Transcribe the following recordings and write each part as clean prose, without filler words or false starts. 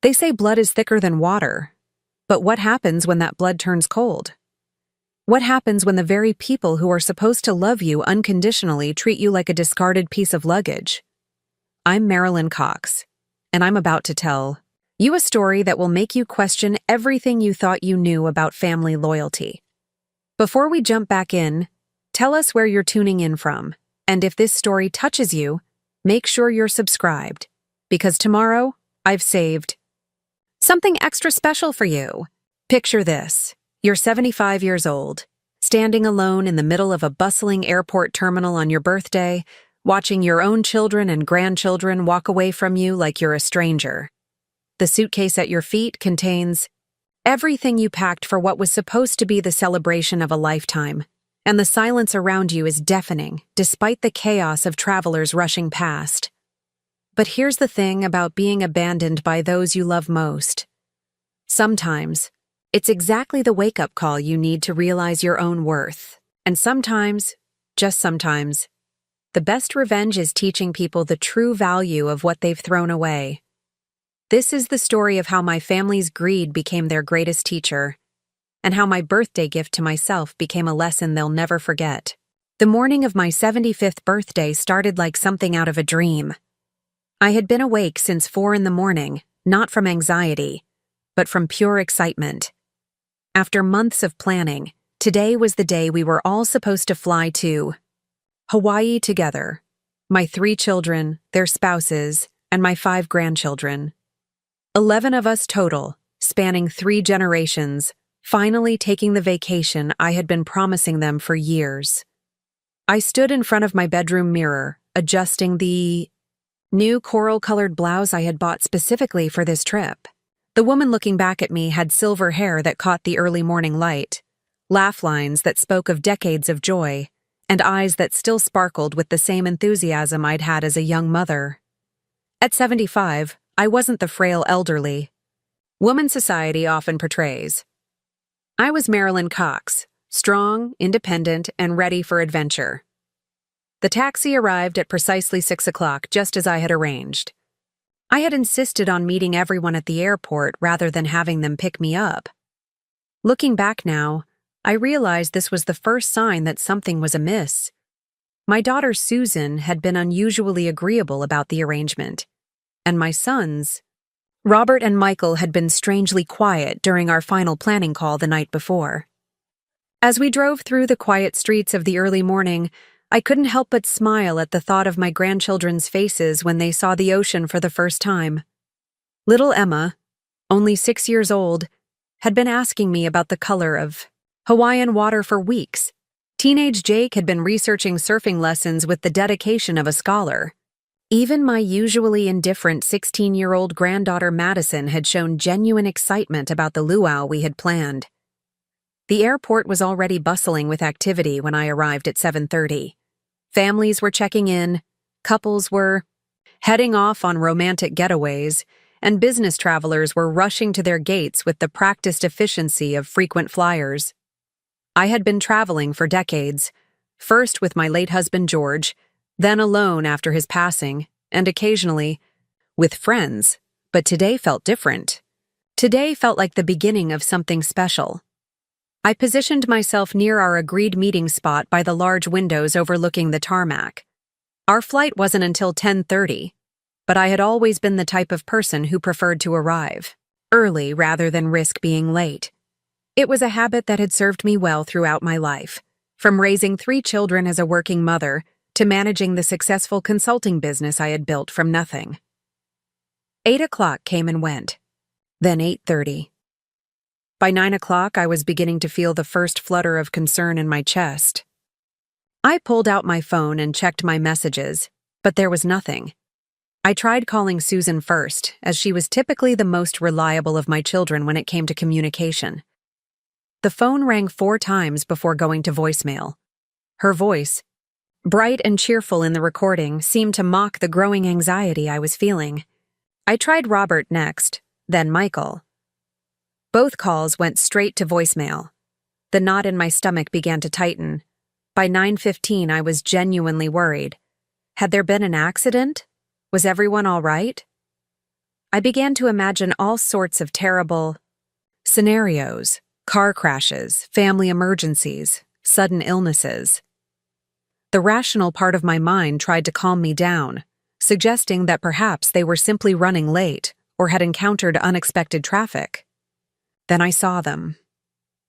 They say blood is thicker than water. But what happens when that blood turns cold? What happens when the very people who are supposed to love you unconditionally treat you like a discarded piece of luggage? I'm Marilyn Cox, and I'm about to tell you a story that will make you question everything you thought you knew about family loyalty. Before we jump back in, tell us where you're tuning in from, and if this story touches you, make sure you're subscribed, because tomorrow I've saved something extra special for you. Picture this. You're 75 years old, standing alone in the middle of a bustling airport terminal on your birthday, watching your own children and grandchildren walk away from you like you're a stranger. The suitcase at your feet contains everything you packed for what was supposed to be the celebration of a lifetime, and the silence around you is deafening, despite the chaos of travelers rushing past. But here's the thing about being abandoned by those you love most. Sometimes, it's exactly the wake-up call you need to realize your own worth. And sometimes, just sometimes, the best revenge is teaching people the true value of what they've thrown away. This is the story of how my family's greed became their greatest teacher, and how my birthday gift to myself became a lesson they'll never forget. The morning of my 75th birthday started like something out of a dream. I had been awake since 4 a.m, not from anxiety, but from pure excitement. After months of planning, today was the day we were all supposed to fly to Hawaii together. My 3 children, their spouses, and my 5 grandchildren. 11 of us total, spanning 3 generations, finally taking the vacation I had been promising them for years. I stood in front of my bedroom mirror, adjusting the new coral-colored blouse I had bought specifically for this trip. The woman looking back at me had silver hair that caught the early morning light, laugh lines that spoke of decades of joy, and eyes that still sparkled with the same enthusiasm I'd had as a young mother. At 75, I wasn't the frail elderly woman society often portrays. I was Marilyn Cox, strong, independent, and ready for adventure. The taxi arrived at precisely 6 o'clock, just as I had arranged. I had insisted on meeting everyone at the airport rather than having them pick me up. Looking back now, I realized this was the first sign that something was amiss. My daughter Susan had been unusually agreeable about the arrangement, and my sons, Robert and Michael, had been strangely quiet during our final planning call the night before. As we drove through the quiet streets of the early morning, I couldn't help but smile at the thought of my grandchildren's faces when they saw the ocean for the first time. Little Emma, only 6 years old, had been asking me about the color of Hawaiian water for weeks. Teenage Jake had been researching surfing lessons with the dedication of a scholar. Even my usually indifferent 16-year-old granddaughter Madison had shown genuine excitement about the luau we had planned. The airport was already bustling with activity when I arrived at 7:30. Families were checking in, couples were heading off on romantic getaways, and business travelers were rushing to their gates with the practiced efficiency of frequent flyers. I had been traveling for decades, first with my late husband George, then alone after his passing, and occasionally with friends, but today felt different. Today felt like the beginning of something special. I positioned myself near our agreed meeting spot by the large windows overlooking the tarmac. Our flight wasn't until 10:30, but I had always been the type of person who preferred to arrive early rather than risk being late. It was a habit that had served me well throughout my life, from raising 3 children as a working mother to managing the successful consulting business I had built from nothing. 8 o'clock came and went, then 8:30. By 9 o'clock, I was beginning to feel the first flutter of concern in my chest. I pulled out my phone and checked my messages, but there was nothing. I tried calling Susan first, as she was typically the most reliable of my children when it came to communication. The phone rang 4 times before going to voicemail. Her voice, bright and cheerful in the recording, seemed to mock the growing anxiety I was feeling. I tried Robert next, then Michael. Both calls went straight to voicemail. The knot in my stomach began to tighten. By 9:15, I was genuinely worried. Had there been an accident? Was everyone all right? I began to imagine all sorts of terrible scenarios: car crashes, family emergencies, sudden illnesses. The rational part of my mind tried to calm me down, suggesting that perhaps they were simply running late or had encountered unexpected traffic. Then I saw them.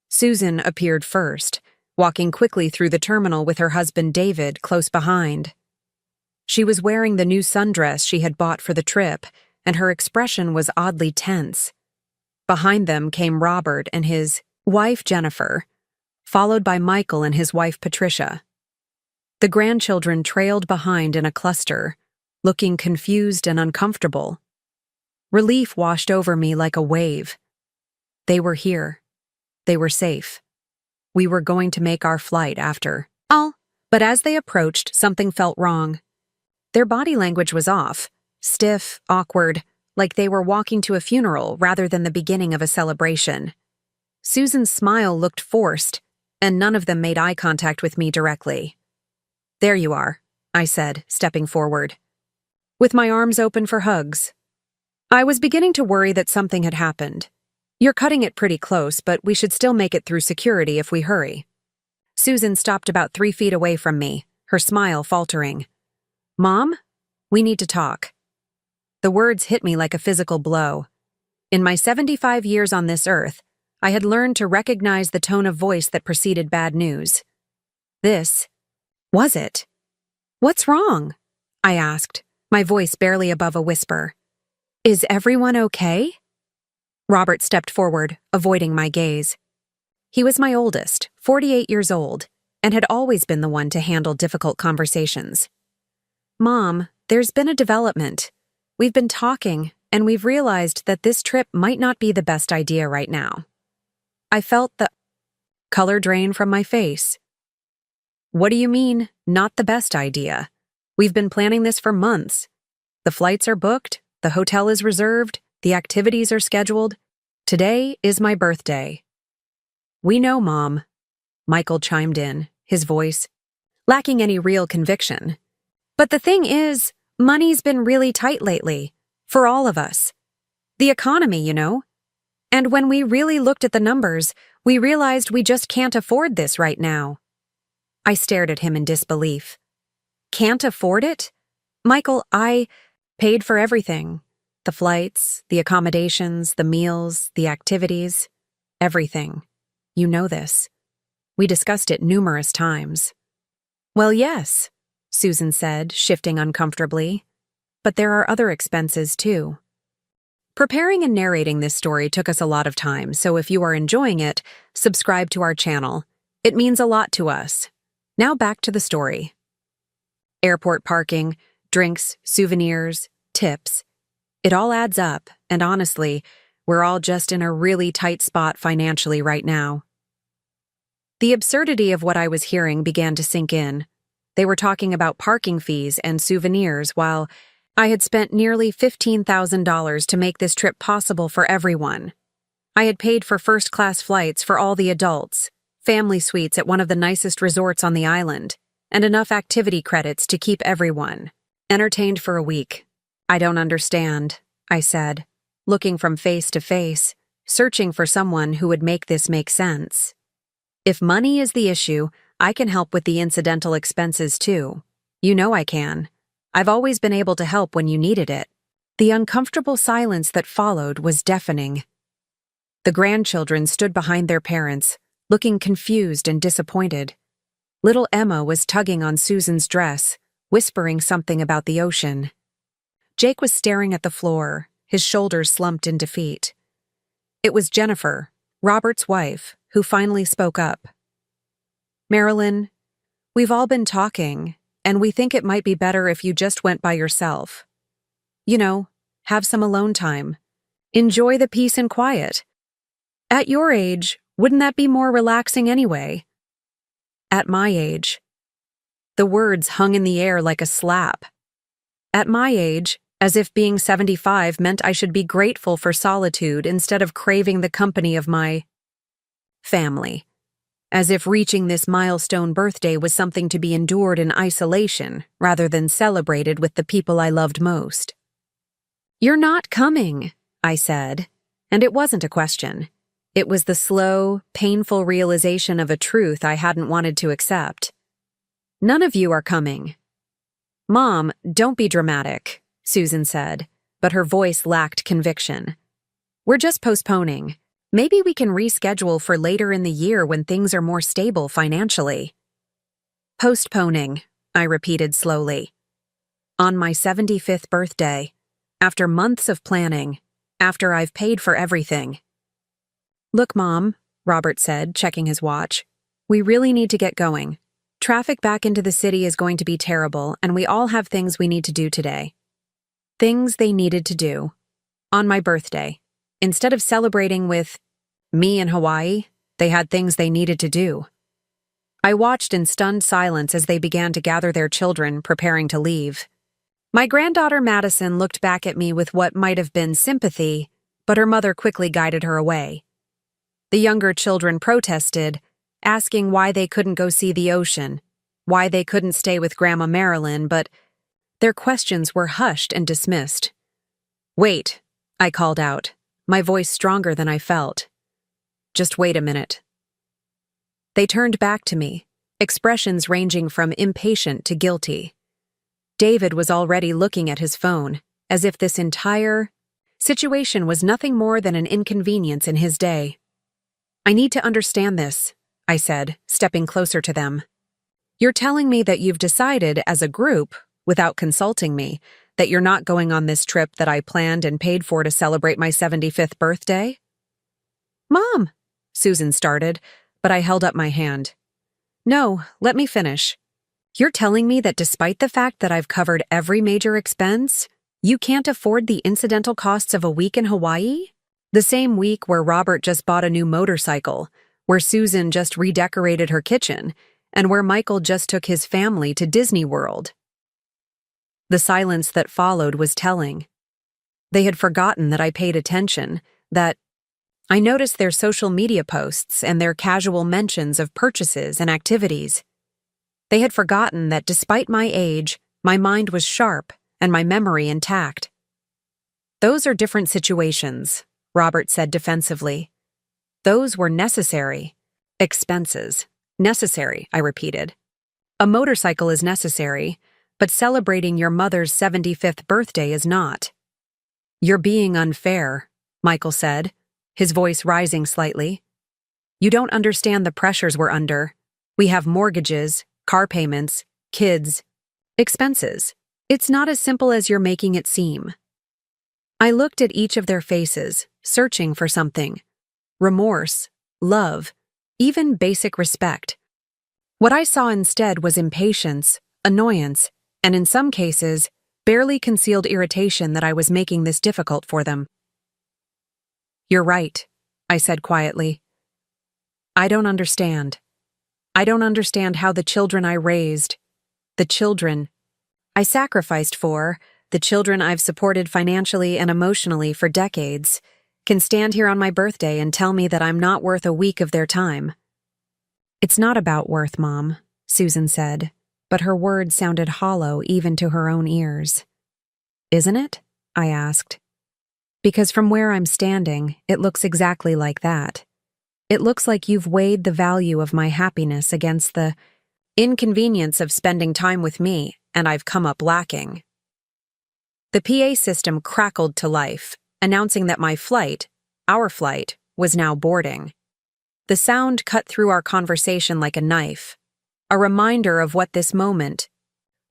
Susan appeared first, walking quickly through the terminal with her husband David close behind. She was wearing the new sundress she had bought for the trip, and her expression was oddly tense. Behind them came Robert and his wife Jennifer, followed by Michael and his wife Patricia. The grandchildren trailed behind in a cluster, looking confused and uncomfortable. Relief washed over me like a wave. They were here. They were safe. We were going to make our flight after all. But as they approached, something felt wrong. Their body language was off, stiff, awkward, like they were walking to a funeral rather than the beginning of a celebration. Susan's smile looked forced, and none of them made eye contact with me directly. "There you are," I said, stepping forward, with my arms open for hugs. I was beginning to worry that something had happened. "You're cutting it pretty close, but we should still make it through security if we hurry." Susan stopped about 3 feet away from me, her smile faltering. "Mom, we need to talk." The words hit me like a physical blow. In my 75 years on this earth, I had learned to recognize the tone of voice that preceded bad news. This was it. "What's wrong?" I asked, my voice barely above a whisper. "Is everyone okay?" Robert stepped forward, avoiding my gaze. He was my oldest, 48 years old, and had always been the one to handle difficult conversations. "Mom, there's been a development. We've been talking, and we've realized that this trip might not be the best idea right now." I felt the color drain from my face. "What do you mean, not the best idea? We've been planning this for months. The flights are booked, the hotel is reserved, the activities are scheduled. Today is my birthday." "We know, Mom," Michael chimed in, his voice lacking any real conviction. "But the thing is, money's been really tight lately, for all of us. The economy, you know. And when we really looked at the numbers, we realized we just can't afford this right now." I stared at him in disbelief. "Can't afford it? Michael, I paid for everything. The flights, the accommodations, the meals, the activities, everything. You know this. We discussed it numerous times." "Well, yes," Susan said, shifting uncomfortably. "But there are other expenses, too." Preparing and narrating this story took us a lot of time, so if you are enjoying it, subscribe to our channel. It means a lot to us. Now back to the story. Airport parking, drinks, souvenirs, tips. It all adds up, and honestly, we're all just in a really tight spot financially right now. The absurdity of what I was hearing began to sink in. They were talking about parking fees and souvenirs while I had spent nearly $15,000 to make this trip possible for everyone. I had paid for first-class flights for all the adults, family suites at one of the nicest resorts on the island, and enough activity credits to keep everyone entertained for a week. "I don't understand," I said, looking from face to face, searching for someone who would make this make sense. "If money is the issue, I can help with the incidental expenses too. You know I can. I've always been able to help when you needed it." The uncomfortable silence that followed was deafening. The grandchildren stood behind their parents, looking confused and disappointed. Little Emma was tugging on Susan's dress, whispering something about the ocean. Jake was staring at the floor, his shoulders slumped in defeat. It was Jennifer, Robert's wife, who finally spoke up. "Marilyn, we've all been talking, and we think it might be better if you just went by yourself. You know, have some alone time. Enjoy the peace and quiet. At your age, wouldn't that be more relaxing anyway?" At my age. The words hung in the air like a slap. At my age, as if being 75 meant I should be grateful for solitude instead of craving the company of my family. As if reaching this milestone birthday was something to be endured in isolation rather than celebrated with the people I loved most. "You're not coming," I said. And it wasn't a question. It was the slow, painful realization of a truth I hadn't wanted to accept. "None of you are coming." "Mom, don't be dramatic," Susan said, but her voice lacked conviction. "We're just postponing. Maybe we can reschedule for later in the year when things are more stable financially." "Postponing," I repeated slowly. "On my 75th birthday, after months of planning, after I've paid for everything." "Look, Mom," Robert said, checking his watch. "We really need to get going. Traffic back into the city is going to be terrible, and we all have things we need to do today." Things they needed to do. On my birthday. Instead of celebrating with me in Hawaii, they had things they needed to do. I watched in stunned silence as they began to gather their children, preparing to leave. My granddaughter Madison looked back at me with what might have been sympathy, but her mother quickly guided her away. The younger children protested, asking why they couldn't go see the ocean, why they couldn't stay with Grandma Marilyn, but their questions were hushed and dismissed. "Wait," I called out, my voice stronger than I felt. "Just wait a minute." They turned back to me, expressions ranging from impatient to guilty. David was already looking at his phone, as if this entire situation was nothing more than an inconvenience in his day. "I need to understand this," I said, stepping closer to them. "You're telling me that you've decided, as a group, without consulting me, that you're not going on this trip that I planned and paid for to celebrate my 75th birthday?" "Mom," Susan started, but I held up my hand. "No, let me finish. You're telling me that despite the fact that I've covered every major expense, you can't afford the incidental costs of a week in Hawaii? The same week where Robert just bought a new motorcycle, where Susan just redecorated her kitchen, and where Michael just took his family to Disney World." The silence that followed was telling. They had forgotten that I paid attention, that I noticed their social media posts and their casual mentions of purchases and activities. They had forgotten that despite my age, my mind was sharp and my memory intact. "Those are different situations," Robert said defensively. "Those were necessary. Expenses. Necessary," I repeated. "A motorcycle is necessary, but celebrating your mother's 75th birthday is not." "You're being unfair," Michael said, his voice rising slightly. "You don't understand the pressures we're under. We have mortgages, car payments, kids, expenses. It's not as simple as you're making it seem." I looked at each of their faces, searching for something. Remorse, love, even basic respect. What I saw instead was impatience, annoyance, and in some cases, barely concealed irritation that I was making this difficult for them. "You're right," I said quietly. "I don't understand. I don't understand how the children I raised, the children I sacrificed for, the children I've supported financially and emotionally for decades, can stand here on my birthday and tell me that I'm not worth a week of their time." "It's not about worth, Mom," Susan said, but her words sounded hollow even to her own ears. "Isn't it?" I asked. "Because from where I'm standing, it looks exactly like that. It looks like you've weighed the value of my happiness against the inconvenience of spending time with me, and I've come up lacking." The PA system crackled to life, announcing that my flight, our flight, was now boarding. The sound cut through our conversation like a knife, a reminder of what this moment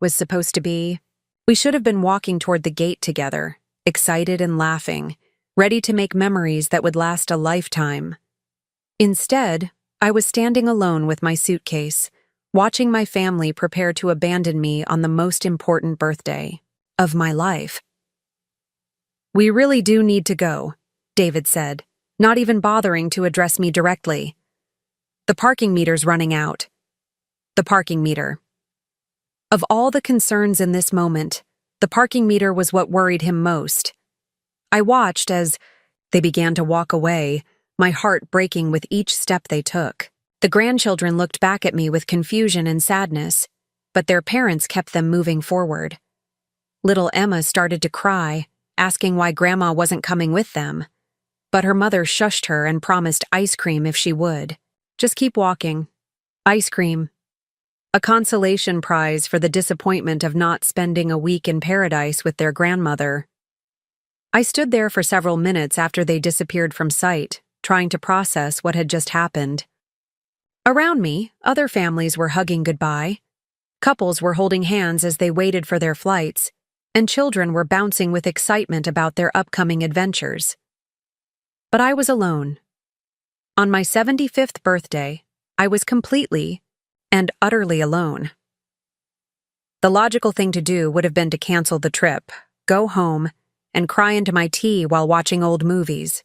was supposed to be. We should have been walking toward the gate together, excited and laughing, ready to make memories that would last a lifetime. Instead, I was standing alone with my suitcase, watching my family prepare to abandon me on the most important birthday of my life. "We really do need to go," David said, not even bothering to address me directly. "The parking meter's running out." The parking meter. Of all the concerns in this moment, the parking meter was what worried him most. I watched as they began to walk away, my heart breaking with each step they took. The grandchildren looked back at me with confusion and sadness, but their parents kept them moving forward. Little Emma started to cry, asking why Grandma wasn't coming with them. But her mother shushed her and promised ice cream if she would. Just keep walking. Ice cream. A consolation prize for the disappointment of not spending a week in paradise with their grandmother. I stood there for several minutes after they disappeared from sight, trying to process what had just happened. Around me, other families were hugging goodbye. Couples were holding hands as they waited for their flights, and children were bouncing with excitement about their upcoming adventures. But I was alone. On my 75th birthday, I was completely and utterly alone. The logical thing to do would have been to cancel the trip, go home, and cry into my tea while watching old movies.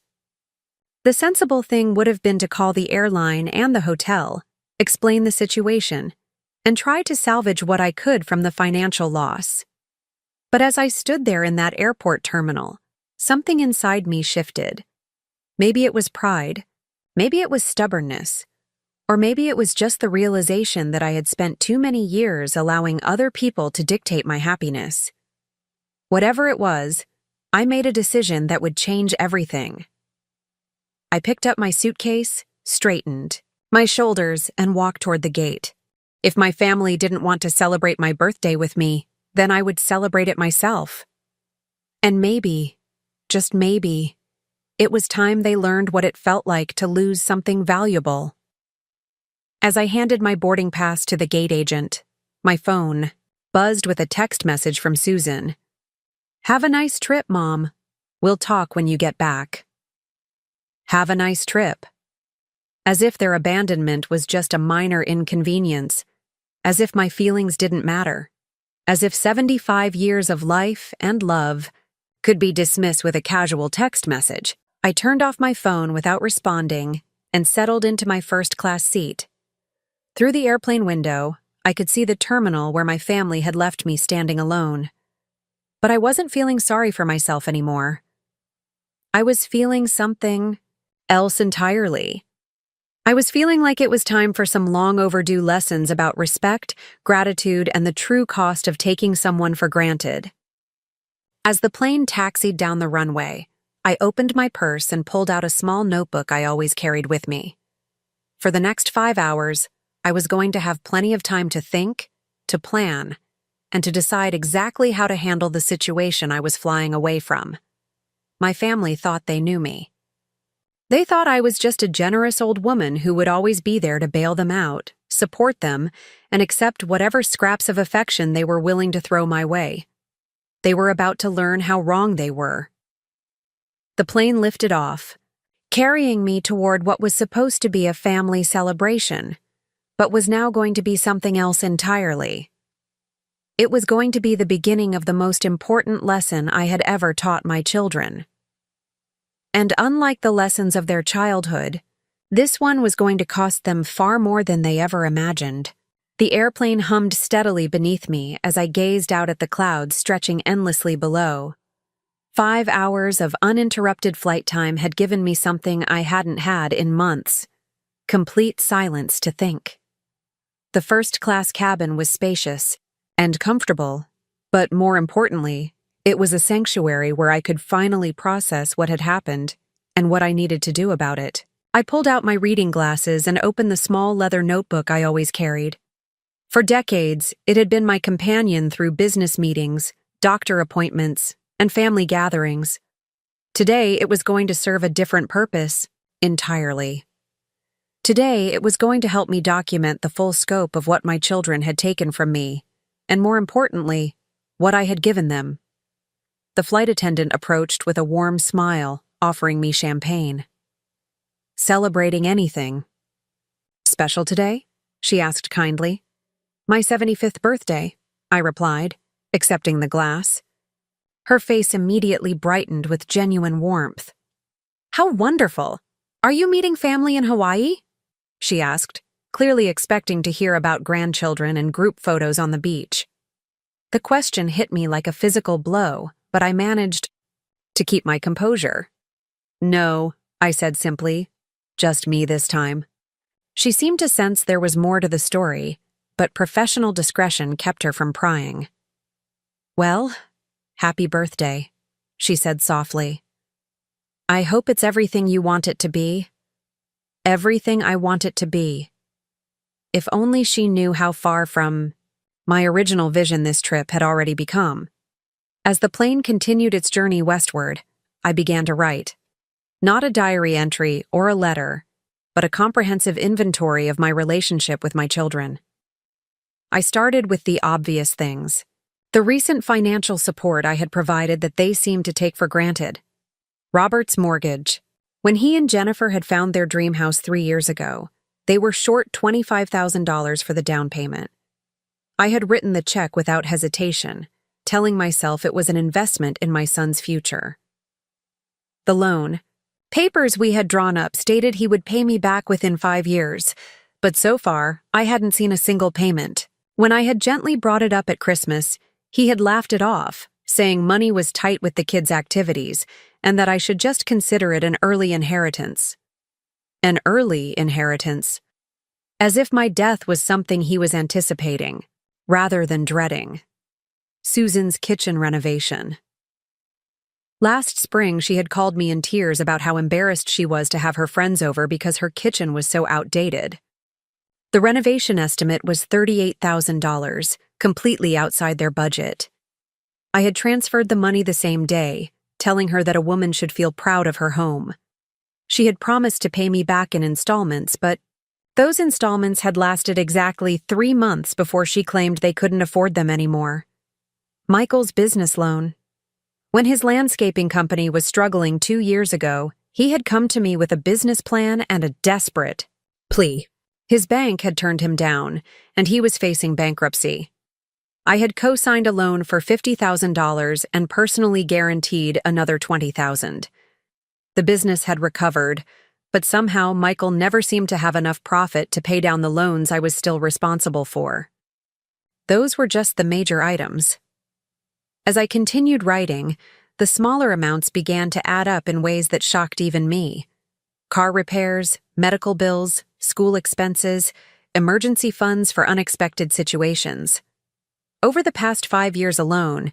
The sensible thing would have been to call the airline and the hotel, explain the situation, and try to salvage what I could from the financial loss. But as I stood there in that airport terminal, something inside me shifted. Maybe it was pride, maybe it was stubbornness, or maybe it was just the realization that I had spent too many years allowing other people to dictate my happiness. Whatever it was, I made a decision that would change everything. I picked up my suitcase, straightened my shoulders, and walked toward the gate. If my family didn't want to celebrate my birthday with me, then I would celebrate it myself. And maybe, just maybe, it was time they learned what it felt like to lose something valuable. As I handed my boarding pass to the gate agent, my phone buzzed with a text message from Susan. "Have a nice trip, Mom. We'll talk when you get back." Have a nice trip. As if their abandonment was just a minor inconvenience, as if my feelings didn't matter, as if 75 years of life and love could be dismissed with a casual text message. I turned off my phone without responding and settled into my first-class seat. Through the airplane window, I could see the terminal where my family had left me standing alone. But I wasn't feeling sorry for myself anymore. I was feeling something else entirely. I was feeling like it was time for some long overdue lessons about respect, gratitude, and the true cost of taking someone for granted. As the plane taxied down the runway, I opened my purse and pulled out a small notebook I always carried with me. For the next 5 hours, I was going to have plenty of time to think, to plan, and to decide exactly how to handle the situation I was flying away from. My family thought they knew me. They thought I was just a generous old woman who would always be there to bail them out, support them, and accept whatever scraps of affection they were willing to throw my way. They were about to learn how wrong they were. The plane lifted off, carrying me toward what was supposed to be a family celebration, but was now going to be something else entirely. It was going to be the beginning of the most important lesson I had ever taught my children. And unlike the lessons of their childhood, this one was going to cost them far more than they ever imagined. The airplane hummed steadily beneath me as I gazed out at the clouds stretching endlessly below. 5 hours of uninterrupted flight time had given me something I hadn't had in months: complete silence to think. The first-class cabin was spacious and comfortable, but more importantly, it was a sanctuary where I could finally process what had happened and what I needed to do about it. I pulled out my reading glasses and opened the small leather notebook I always carried. For decades, it had been my companion through business meetings, doctor appointments, and family gatherings. Today, it was going to serve a different purpose entirely. Today, it was going to help me document the full scope of what my children had taken from me, and more importantly, what I had given them. The flight attendant approached with a warm smile, offering me champagne. "Celebrating anything." "Special today?" she asked kindly. "My 75th birthday," I replied, accepting the glass. Her face immediately brightened with genuine warmth. "How wonderful! Are you meeting family in Hawaii?" she asked, clearly expecting to hear about grandchildren and group photos on the beach. The question hit me like a physical blow, but I managed to keep my composure. "No," I said simply. "Just me this time." She seemed to sense there was more to the story, but professional discretion kept her from prying. "Well, happy birthday," she said softly. I hope it's everything you want it to be. Everything I want it to be. If only she knew how far from my original vision this trip had already become. As the plane continued its journey westward, I began to write. Not a diary entry or a letter, but a comprehensive inventory of my relationship with my children. I started with the obvious things. The recent financial support I had provided that they seemed to take for granted. Robert's mortgage. When he and Jennifer had found their dream house 3 years ago, they were short $25,000 for the down payment. I had written the check without hesitation, telling myself it was an investment in my son's future. The loan. Papers we had drawn up stated he would pay me back within 5 years, but so far, I hadn't seen a single payment. When I had gently brought it up at Christmas, he had laughed it off, saying money was tight with the kids' activities, and that I should just consider it an early inheritance. An early inheritance. As if my death was something he was anticipating, rather than dreading. Susan's kitchen renovation. Last spring, she had called me in tears about how embarrassed she was to have her friends over because her kitchen was so outdated. The renovation estimate was $38,000, completely outside their budget. I had transferred the money the same day, telling her that a woman should feel proud of her home. She had promised to pay me back in installments, but those installments had lasted exactly 3 months before she claimed they couldn't afford them anymore. Michael's business loan. When his landscaping company was struggling 2 years ago, he had come to me with a business plan and a desperate plea. His bank had turned him down, and he was facing bankruptcy. I had co-signed a loan for $50,000 and personally guaranteed another $20,000. The business had recovered, but somehow Michael never seemed to have enough profit to pay down the loans I was still responsible for. Those were just the major items. As I continued writing, the smaller amounts began to add up in ways that shocked even me. Car repairs, medical bills, school expenses, emergency funds for unexpected situations. Over the past 5 years alone,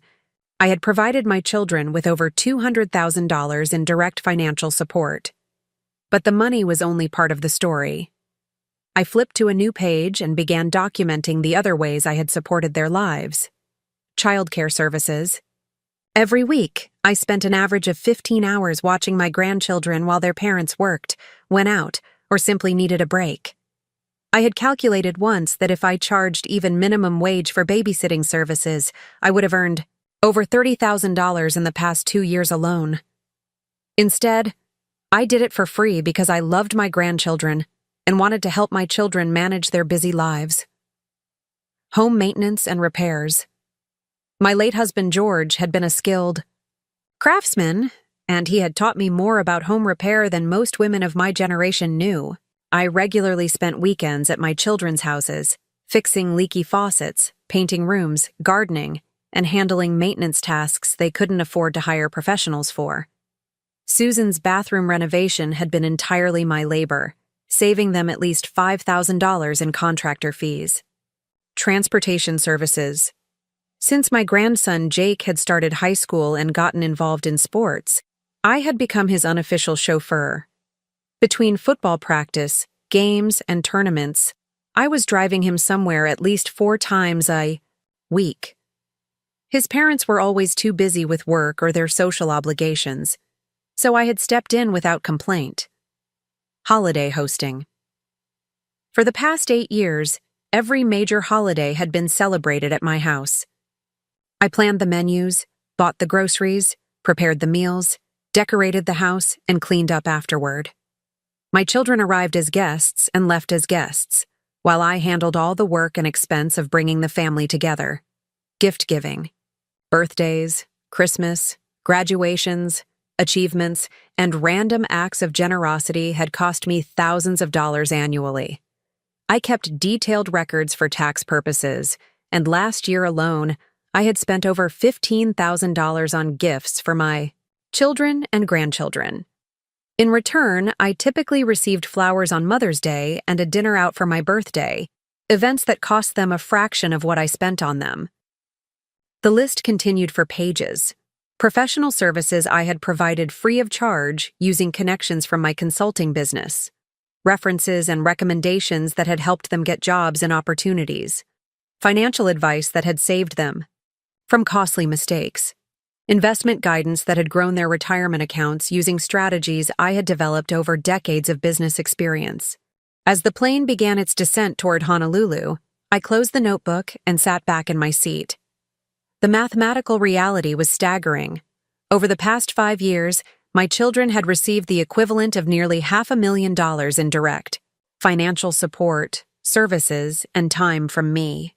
I had provided my children with over $200,000 in direct financial support. But the money was only part of the story. I flipped to a new page and began documenting the other ways I had supported their lives. Childcare services. Every week, I spent an average of 15 hours watching my grandchildren while their parents worked, went out, or simply needed a break. I had calculated once that if I charged even minimum wage for babysitting services, I would have earned over $30,000 in the past 2 years alone. Instead, I did it for free because I loved my grandchildren and wanted to help my children manage their busy lives. Home maintenance and repairs. My late husband George had been a skilled craftsman, and he had taught me more about home repair than most women of my generation knew. I regularly spent weekends at my children's houses, fixing leaky faucets, painting rooms, gardening, and handling maintenance tasks they couldn't afford to hire professionals for. Susan's bathroom renovation had been entirely my labor, saving them at least $5,000 in contractor fees. Transportation services. Since my grandson Jake had started high school and gotten involved in sports, I had become his unofficial chauffeur. Between football practice, games, and tournaments, I was driving him somewhere at least 4 times a week. His parents were always too busy with work or their social obligations, so I had stepped in without complaint. Holiday hosting. For the past 8 years, every major holiday had been celebrated at my house. I planned the menus, bought the groceries, prepared the meals, decorated the house, and cleaned up afterward. My children arrived as guests and left as guests, while I handled all the work and expense of bringing the family together. Gift giving. Birthdays, Christmas, graduations, achievements, and random acts of generosity had cost me thousands of dollars annually. I kept detailed records for tax purposes, and last year alone, I had spent over $15,000 on gifts for my children and grandchildren. In return, I typically received flowers on Mother's Day and a dinner out for my birthday, events that cost them a fraction of what I spent on them. The list continued for pages. Professional services I had provided free of charge using connections from my consulting business, references and recommendations that had helped them get jobs and opportunities, financial advice that had saved them from costly mistakes, investment guidance that had grown their retirement accounts using strategies I had developed over decades of business experience. As the plane began its descent toward Honolulu, I closed the notebook and sat back in my seat. The mathematical reality was staggering. Over the past 5 years, my children had received the equivalent of nearly $500,000 in direct financial support, services, and time from me.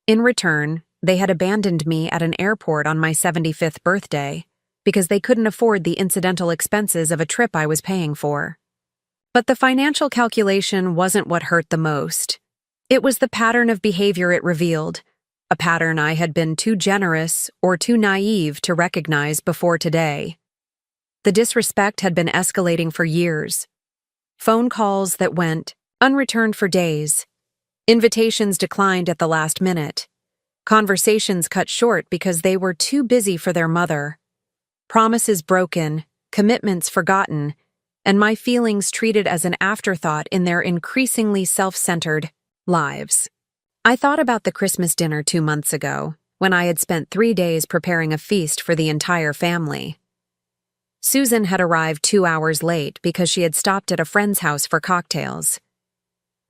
In return, they had abandoned me at an airport on my 75th birthday because they couldn't afford the incidental expenses of a trip I was paying for. But the financial calculation wasn't what hurt the most. It was the pattern of behavior it revealed, a pattern I had been too generous or too naive to recognize before today. The disrespect had been escalating for years. Phone calls that went unreturned for days. Invitations declined at the last minute. Conversations cut short because they were too busy for their mother. Promises broken, commitments forgotten, and my feelings treated as an afterthought in their increasingly self-centered lives. I thought about the Christmas dinner 2 months ago, when I had spent 3 days preparing a feast for the entire family. Susan had arrived 2 hours late because she had stopped at a friend's house for cocktails.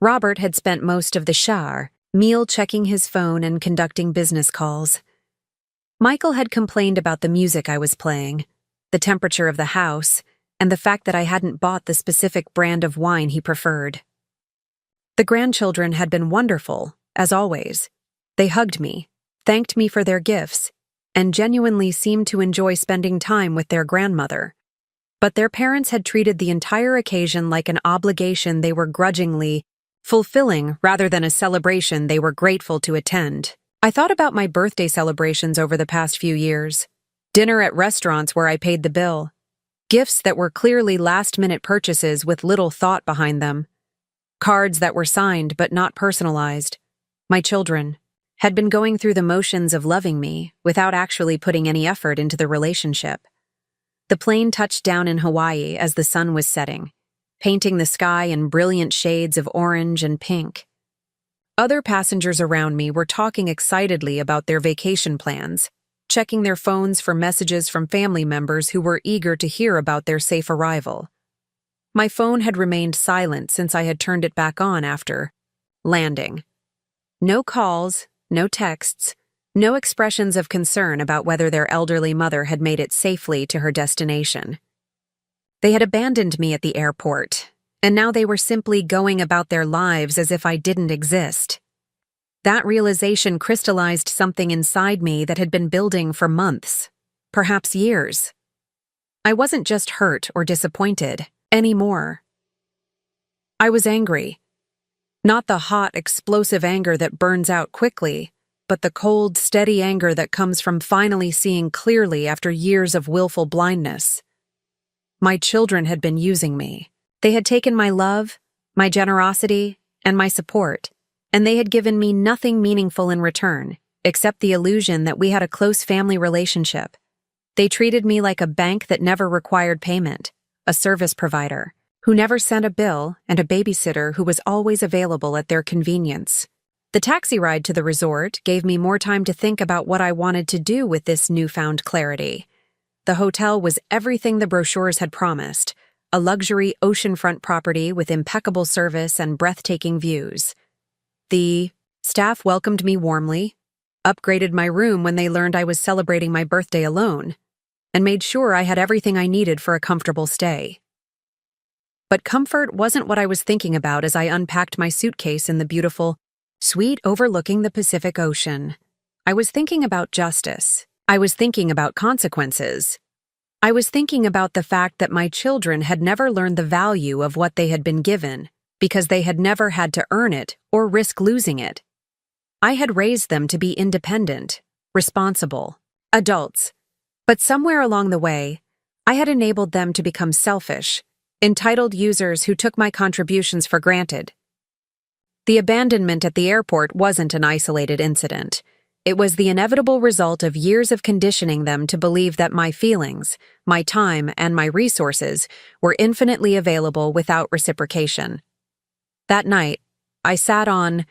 Robert had spent most of the shar meal checking his phone and conducting business calls. Michael had complained about the music I was playing, the temperature of the house, and the fact that I hadn't bought the specific brand of wine he preferred. The grandchildren had been wonderful, as always. They hugged me, thanked me for their gifts, and genuinely seemed to enjoy spending time with their grandmother. But their parents had treated the entire occasion like an obligation they were grudgingly fulfilling rather than a celebration they were grateful to attend. I thought about my birthday celebrations over the past few years. Dinner at restaurants where I paid the bill. Gifts that were clearly last-minute purchases with little thought behind them. Cards that were signed but not personalized. My children had been going through the motions of loving me without actually putting any effort into the relationship. The plane touched down in Hawaii as the sun was setting, painting the sky in brilliant shades of orange and pink. Other passengers around me were talking excitedly about their vacation plans, checking their phones for messages from family members who were eager to hear about their safe arrival. My phone had remained silent since I had turned it back on after landing. No calls, no texts, no expressions of concern about whether their elderly mother had made it safely to her destination. They had abandoned me at the airport, and now they were simply going about their lives as if I didn't exist. That realization crystallized something inside me that had been building for months, perhaps years. I wasn't just hurt or disappointed anymore. I was angry. Not the hot, explosive anger that burns out quickly, but the cold, steady anger that comes from finally seeing clearly after years of willful blindness. My children had been using me. They had taken my love, my generosity, and my support, and they had given me nothing meaningful in return, except the illusion that we had a close family relationship. They treated me like a bank that never required payment, a service provider who never sent a bill, and a babysitter who was always available at their convenience. The taxi ride to the resort gave me more time to think about what I wanted to do with this newfound clarity. The hotel was everything the brochures had promised, a luxury oceanfront property with impeccable service and breathtaking views. The staff welcomed me warmly, upgraded my room when they learned I was celebrating my birthday alone, and made sure I had everything I needed for a comfortable stay. But comfort wasn't what I was thinking about as I unpacked my suitcase in the beautiful suite overlooking the Pacific Ocean. I was thinking about justice. I was thinking about consequences. I was thinking about the fact that my children had never learned the value of what they had been given because they had never had to earn it or risk losing it. I had raised them to be independent, responsible, adults. But somewhere along the way, I had enabled them to become selfish, entitled users who took my contributions for granted. The abandonment at the airport wasn't an isolated incident. It was the inevitable result of years of conditioning them to believe that my feelings, my time, and my resources were infinitely available without reciprocation. That night, I sat on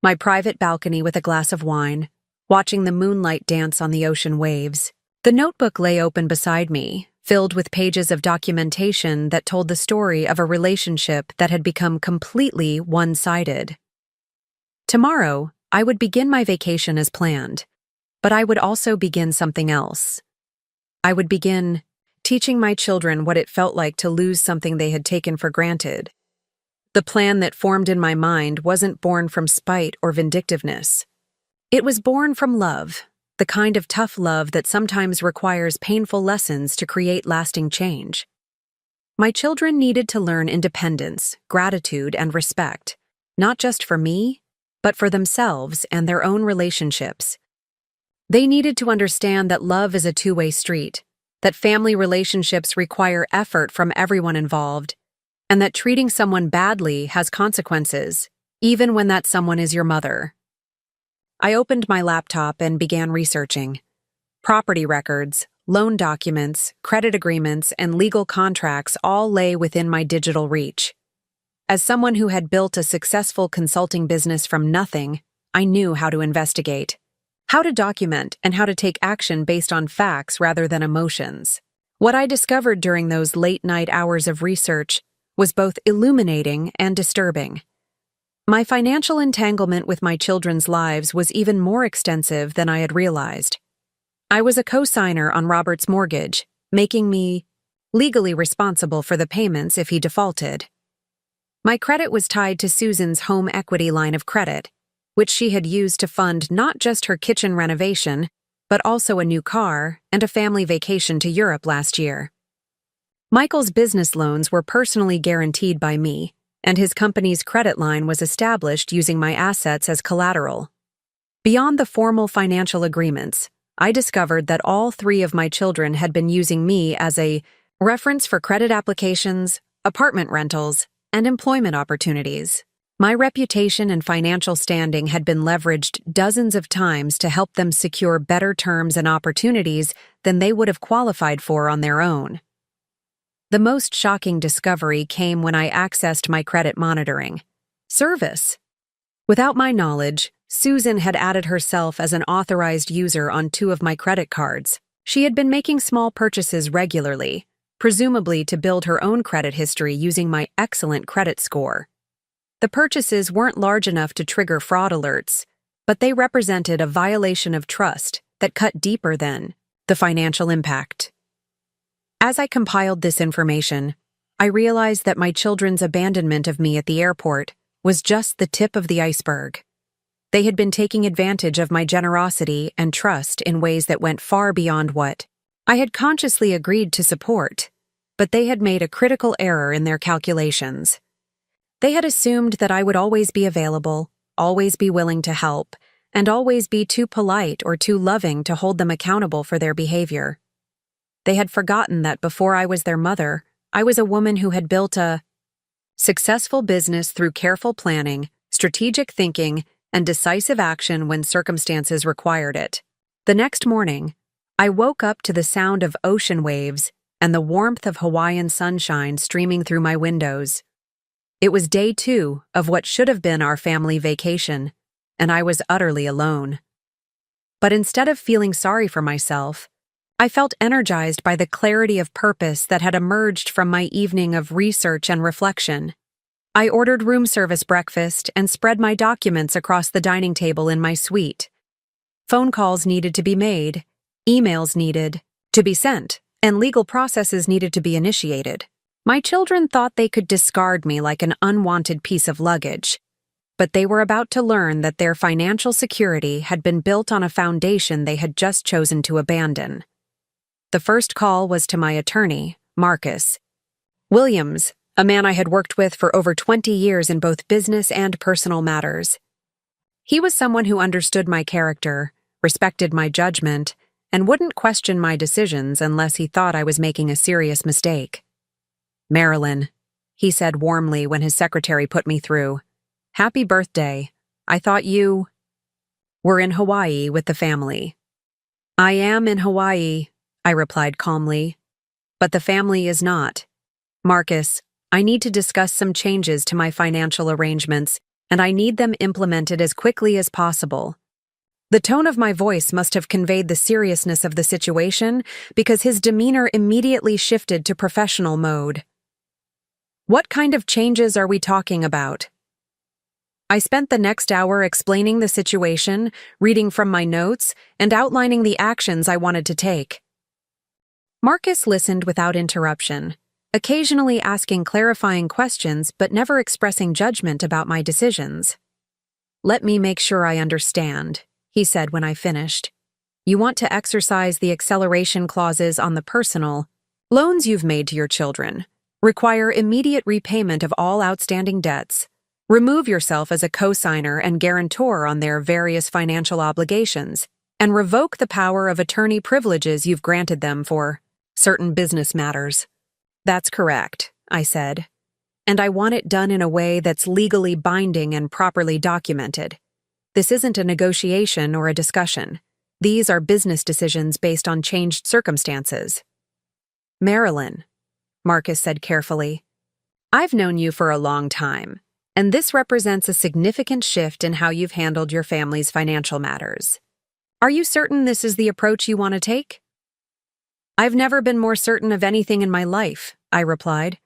my private balcony with a glass of wine, watching the moonlight dance on the ocean waves. The notebook lay open beside me, filled with pages of documentation that told the story of a relationship that had become completely one-sided. Tomorrow, I would begin my vacation as planned, but I would also begin something else. I would begin teaching my children what it felt like to lose something they had taken for granted. The plan that formed in my mind wasn't born from spite or vindictiveness. It was born from love, the kind of tough love that sometimes requires painful lessons to create lasting change. My children needed to learn independence, gratitude, and respect, not just for me, but for themselves and their own relationships. They needed to understand that love is a two-way street, that family relationships require effort from everyone involved, and that treating someone badly has consequences, even when that someone is your mother. I opened my laptop and began researching. Property records, loan documents, credit agreements, and legal contracts all lay within my digital reach. As someone who had built a successful consulting business from nothing, I knew how to investigate, how to document, and how to take action based on facts rather than emotions. What I discovered during those late-night hours of research was both illuminating and disturbing. My financial entanglement with my children's lives was even more extensive than I had realized. I was a co-signer on Robert's mortgage, making me legally responsible for the payments if he defaulted. My credit was tied to Susan's home equity line of credit, which she had used to fund not just her kitchen renovation, but also a new car and a family vacation to Europe last year. Michael's business loans were personally guaranteed by me, and his company's credit line was established using my assets as collateral. Beyond the formal financial agreements, I discovered that all three of my children had been using me as a reference for credit applications, apartment rentals, and employment opportunities. My reputation and financial standing had been leveraged dozens of times to help them secure better terms and opportunities than they would have qualified for on their own. The most shocking discovery came when I accessed my credit monitoring service. Without my knowledge, Susan had added herself as an authorized user on 2 of my credit cards. She had been making small purchases regularly, presumably to build her own credit history using my excellent credit score. The purchases weren't large enough to trigger fraud alerts, but they represented a violation of trust that cut deeper than the financial impact. As I compiled this information, I realized that my children's abandonment of me at the airport was just the tip of the iceberg. They had been taking advantage of my generosity and trust in ways that went far beyond what I had consciously agreed to support, but they had made a critical error in their calculations. They had assumed that I would always be available, always be willing to help, and always be too polite or too loving to hold them accountable for their behavior. They had forgotten that before I was their mother, I was a woman who had built a successful business through careful planning, strategic thinking, and decisive action when circumstances required it. The next morning, I woke up to the sound of ocean waves and the warmth of Hawaiian sunshine streaming through my windows. It was day 2 of what should have been our family vacation, and I was utterly alone. But instead of feeling sorry for myself, I felt energized by the clarity of purpose that had emerged from my evening of research and reflection. I ordered room service breakfast and spread my documents across the dining table in my suite. Phone calls needed to be made, emails needed to be sent, and legal processes needed to be initiated. My children thought they could discard me like an unwanted piece of luggage, but they were about to learn that their financial security had been built on a foundation they had just chosen to abandon. The first call was to my attorney, Marcus Williams, a man I had worked with for over 20 years in both business and personal matters. He was someone who understood my character, respected my judgment, and wouldn't question my decisions unless he thought I was making a serious mistake. "Marilyn," he said warmly when his secretary put me through. "Happy birthday. I thought you—" We're in Hawaii with the family. I am in Hawaii, I replied calmly. But the family is not. Marcus, I need to discuss some changes to my financial arrangements, and I need them implemented as quickly as possible. The tone of my voice must have conveyed the seriousness of the situation because his demeanor immediately shifted to professional mode. What kind of changes are we talking about? I spent the next hour explaining the situation, reading from my notes, and outlining the actions I wanted to take. Marcus listened without interruption, occasionally asking clarifying questions but never expressing judgment about my decisions. Let me make sure I understand, he said when I finished. You want to exercise the acceleration clauses on the personal loans you've made to your children, require immediate repayment of all outstanding debts, remove yourself as a co-signer and guarantor on their various financial obligations, and revoke the power of attorney privileges you've granted them for certain business matters. That's correct, I said. And I want it done in a way that's legally binding and properly documented. This isn't a negotiation or a discussion. These are business decisions based on changed circumstances. Marilyn, Marcus said carefully, I've known you for a long time, and this represents a significant shift in how you've handled your family's financial matters. Are you certain this is the approach you want to take? I've never been more certain of anything in my life, I replied.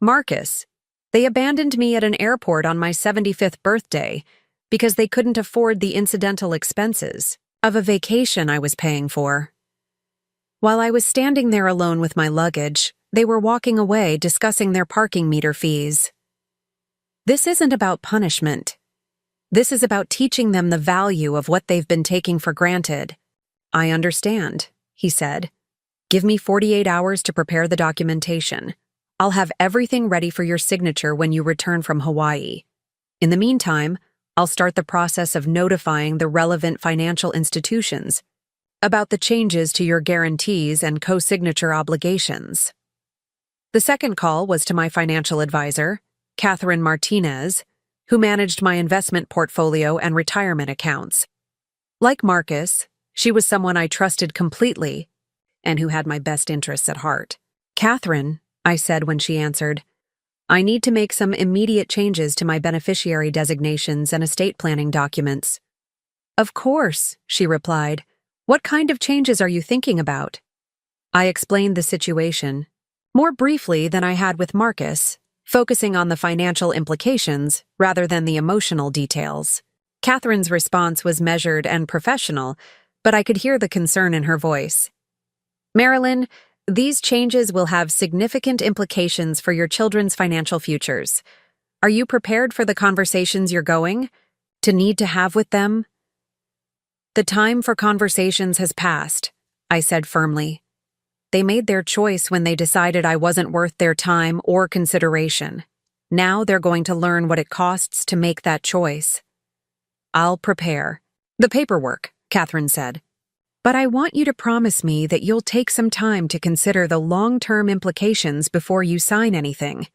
Marcus, they abandoned me at an airport on my 75th birthday because they couldn't afford the incidental expenses of a vacation I was paying for. While I was standing there alone with my luggage, they were walking away discussing their parking meter fees. This isn't about punishment. This is about teaching them the value of what they've been taking for granted. I understand, he said. Give me 48 hours to prepare the documentation. I'll have everything ready for your signature when you return from Hawaii. In the meantime, I'll start the process of notifying the relevant financial institutions about the changes to your guarantees and co-signature obligations. The second call was to my financial advisor, Catherine Martinez, who managed my investment portfolio and retirement accounts. Like Marcus, she was someone I trusted completely and who had my best interests at heart. Catherine, I said when she answered, I need to make some immediate changes to my beneficiary designations and estate planning documents. Of course, she replied. What kind of changes are you thinking about? I explained the situation, more briefly than I had with Marcus, focusing on the financial implications rather than the emotional details. Catherine's response was measured and professional, but I could hear the concern in her voice. Marilyn, these changes will have significant implications for your children's financial futures. Are you prepared for the conversations you're going to need to have with them? The time for conversations has passed, I said firmly. They made their choice when they decided I wasn't worth their time or consideration. Now they're going to learn what it costs to make that choice. I'll prepare the paperwork, Catherine said. But I want you to promise me that you'll take some time to consider the long-term implications before you sign anything.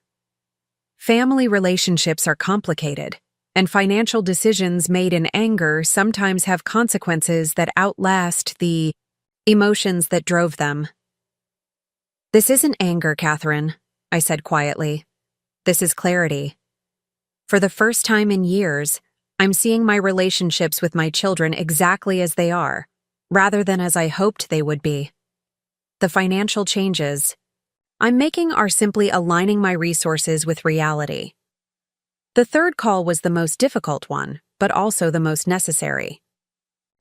Family relationships are complicated, and financial decisions made in anger sometimes have consequences that outlast the emotions that drove them. This isn't anger, Catherine, I said quietly. This is clarity. For the first time in years, I'm seeing my relationships with my children exactly as they are, rather than as I hoped they would be. The financial changes I'm making are simply aligning my resources with reality. The third call was the most difficult one, but also the most necessary.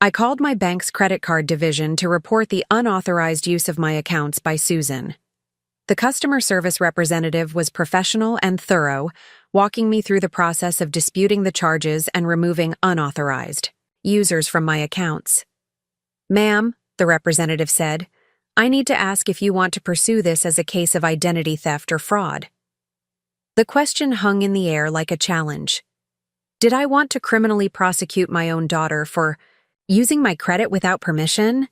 I called my bank's credit card division to report the unauthorized use of my accounts by Susan. The customer service representative was professional and thorough, walking me through the process of disputing the charges and removing unauthorized users from my accounts. Ma'am, the representative said, I need to ask if you want to pursue this as a case of identity theft or fraud. The question hung in the air like a challenge. Did I want to criminally prosecute my own daughter for using my credit without permission?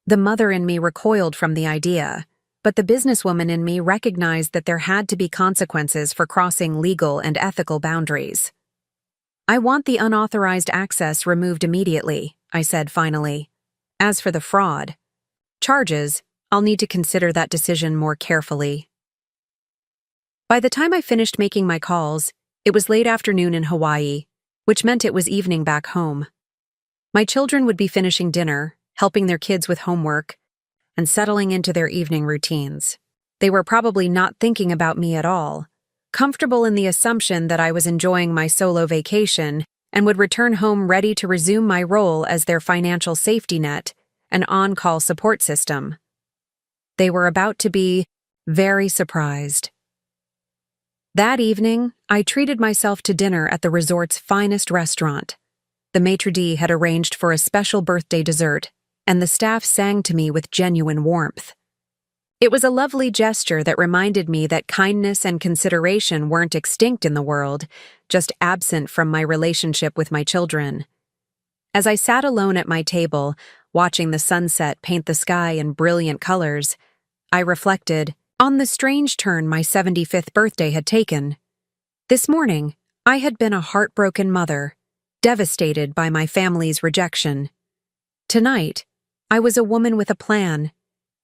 The mother in me recoiled from the idea, but the businesswoman in me recognized that there had to be consequences for crossing legal and ethical boundaries. I want the unauthorized access removed immediately, I said finally. As for the fraud charges, I'll need to consider that decision more carefully. By the time I finished making my calls, it was late afternoon in Hawaii, which meant it was evening back home. My children would be finishing dinner, helping their kids with homework, and settling into their evening routines. They were probably not thinking about me at all, comfortable in the assumption that I was enjoying my solo vacation and would return home ready to resume my role as their financial safety net and on-call support system. They were about to be very surprised. That evening, I treated myself to dinner at the resort's finest restaurant. The maitre d' had arranged for a special birthday dessert, and the staff sang to me with genuine warmth. It was a lovely gesture that reminded me that kindness and consideration weren't extinct in the world, just absent from my relationship with my children. As I sat alone at my table, watching the sunset paint the sky in brilliant colors, I reflected on the strange turn my 75th birthday had taken. This morning, I had been a heartbroken mother, devastated by my family's rejection. Tonight, I was a woman with a plan,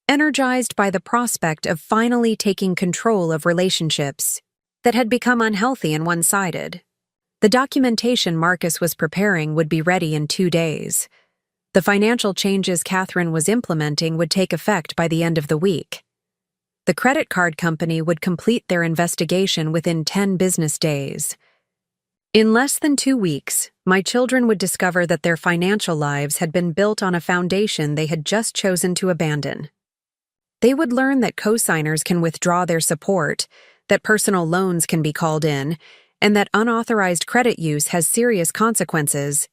energized by the prospect of finally taking control of relationships that had become unhealthy and one-sided. The documentation Marcus was preparing would be ready in 2 days. The financial changes Catherine was implementing would take effect by the end of the week. The credit card company would complete their investigation within 10 business days. In less than 2 weeks, my children would discover that their financial lives had been built on a foundation they had just chosen to abandon. They would learn that co-signers can withdraw their support, that personal loans can be called in, and that unauthorized credit use has serious consequences.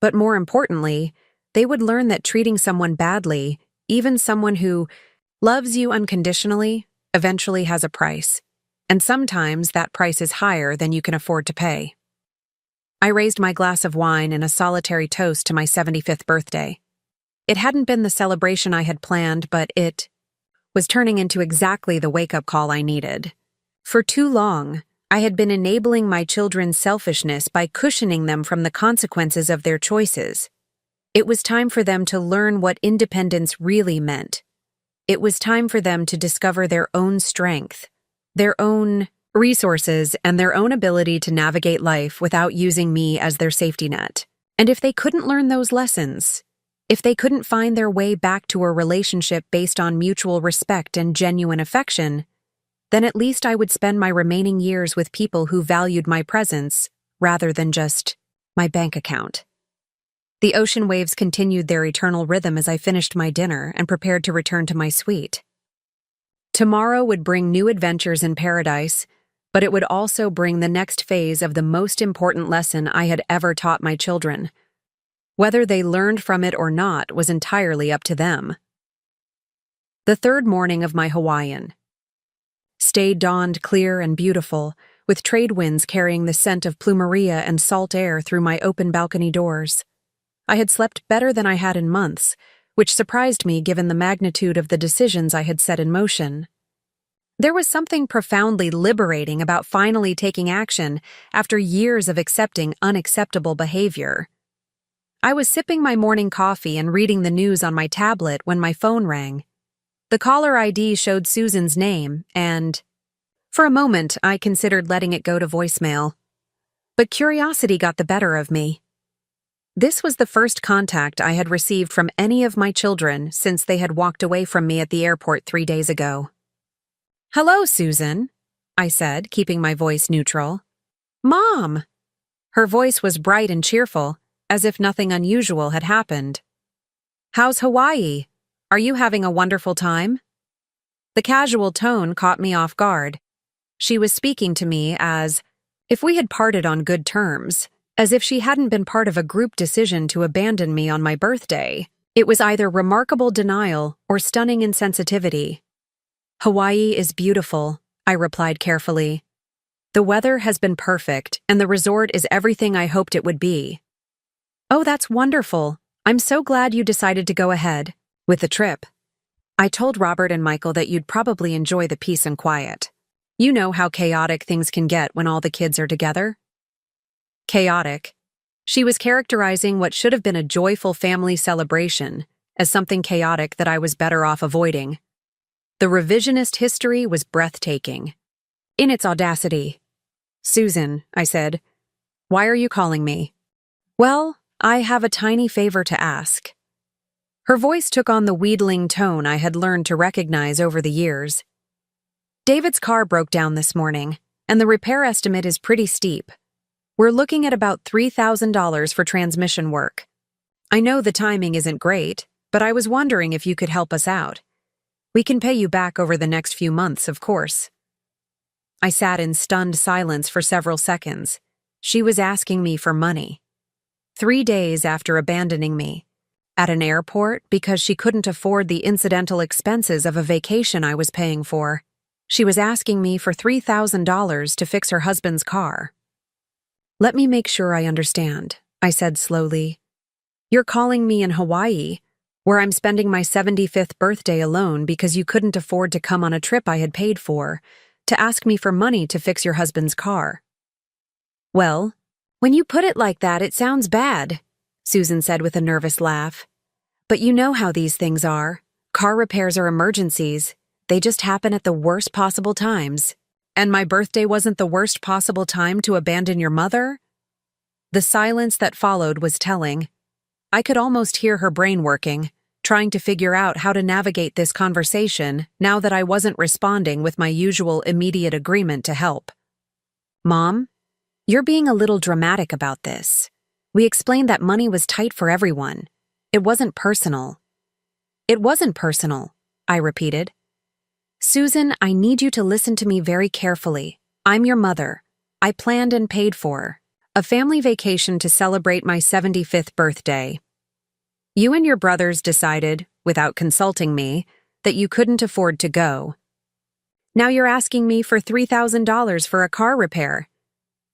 But more importantly, they would learn that treating someone badly, even someone who loves you unconditionally, eventually has a price, and sometimes that price is higher than you can afford to pay. I raised my glass of wine in a solitary toast to my 75th birthday. It hadn't been the celebration I had planned, but it was turning into exactly the wake-up call I needed. For too long, I had been enabling my children's selfishness by cushioning them from the consequences of their choices. It was time for them to learn what independence really meant. It was time for them to discover their own strength, their own resources, and their own ability to navigate life without using me as their safety net. And if they couldn't learn those lessons, if they couldn't find their way back to a relationship based on mutual respect and genuine affection, then at least I would spend my remaining years with people who valued my presence rather than just my bank account. The ocean waves continued their eternal rhythm as I finished my dinner and prepared to return to my suite. Tomorrow would bring new adventures in paradise, but it would also bring the next phase of the most important lesson I had ever taught my children. Whether they learned from it or not was entirely up to them. The third morning of my Hawaiian stay dawned clear and beautiful, with trade winds carrying the scent of plumeria and salt air through my open balcony doors. I had slept better than I had in months, which surprised me given the magnitude of the decisions I had set in motion. There was something profoundly liberating about finally taking action after years of accepting unacceptable behavior. I was sipping my morning coffee and reading the news on my tablet when my phone rang. The caller ID showed Susan's name, and for a moment I considered letting it go to voicemail. But curiosity got the better of me. This was the first contact I had received from any of my children since they had walked away from me at the airport 3 days ago. "Hello, Susan," I said, keeping my voice neutral. "Mom!" Her voice was bright and cheerful, as if nothing unusual had happened. "How's Hawaii? Are you having a wonderful time?" The casual tone caught me off guard. She was speaking to me as if we had parted on good terms, as if she hadn't been part of a group decision to abandon me on my birthday. It was either remarkable denial or stunning insensitivity. "Hawaii is beautiful," I replied carefully. "The weather has been perfect, and the resort is everything I hoped it would be." "Oh, that's wonderful. I'm so glad you decided to go ahead with the trip. I told Robert and Michael that you'd probably enjoy the peace and quiet. You know how chaotic things can get when all the kids are together." "Chaotic?" She was characterizing what should have been a joyful family celebration as something chaotic that I was better off avoiding. The revisionist history was breathtaking. In its audacity. "Susan," I said, "why are you calling me?" "Well, I have a tiny favor to ask." Her voice took on the wheedling tone I had learned to recognize over the years. "David's car broke down this morning, and the repair estimate is pretty steep. We're looking at about $3,000 for transmission work. I know the timing isn't great, but I was wondering if you could help us out. We can pay you back over the next few months, of course." I sat in stunned silence for several seconds. She was asking me for money. 3 days after abandoning me, at an airport because she couldn't afford the incidental expenses of a vacation I was paying for, she was asking me for $3,000 to fix her husband's car. "Let me make sure I understand," I said slowly. "You're calling me in Hawaii, where I'm spending my 75th birthday alone because you couldn't afford to come on a trip I had paid for, to ask me for money to fix your husband's car." "Well, when you put it like that, it sounds bad," Susan said with a nervous laugh. "But you know how these things are. Car repairs are emergencies. They just happen at the worst possible times. And my birthday wasn't the worst possible time to abandon your mother?" The silence that followed was telling. I could almost hear her brain working, trying to figure out how to navigate this conversation now that I wasn't responding with my usual immediate agreement to help. "Mom, you're being a little dramatic about this. We explained that money was tight for everyone. It wasn't personal." "It wasn't personal," I repeated. "Susan, I need you to listen to me very carefully. I'm your mother. I planned and paid for a family vacation to celebrate my 75th birthday. You and your brothers decided, without consulting me, that you couldn't afford to go. Now you're asking me for $3,000 for a car repair.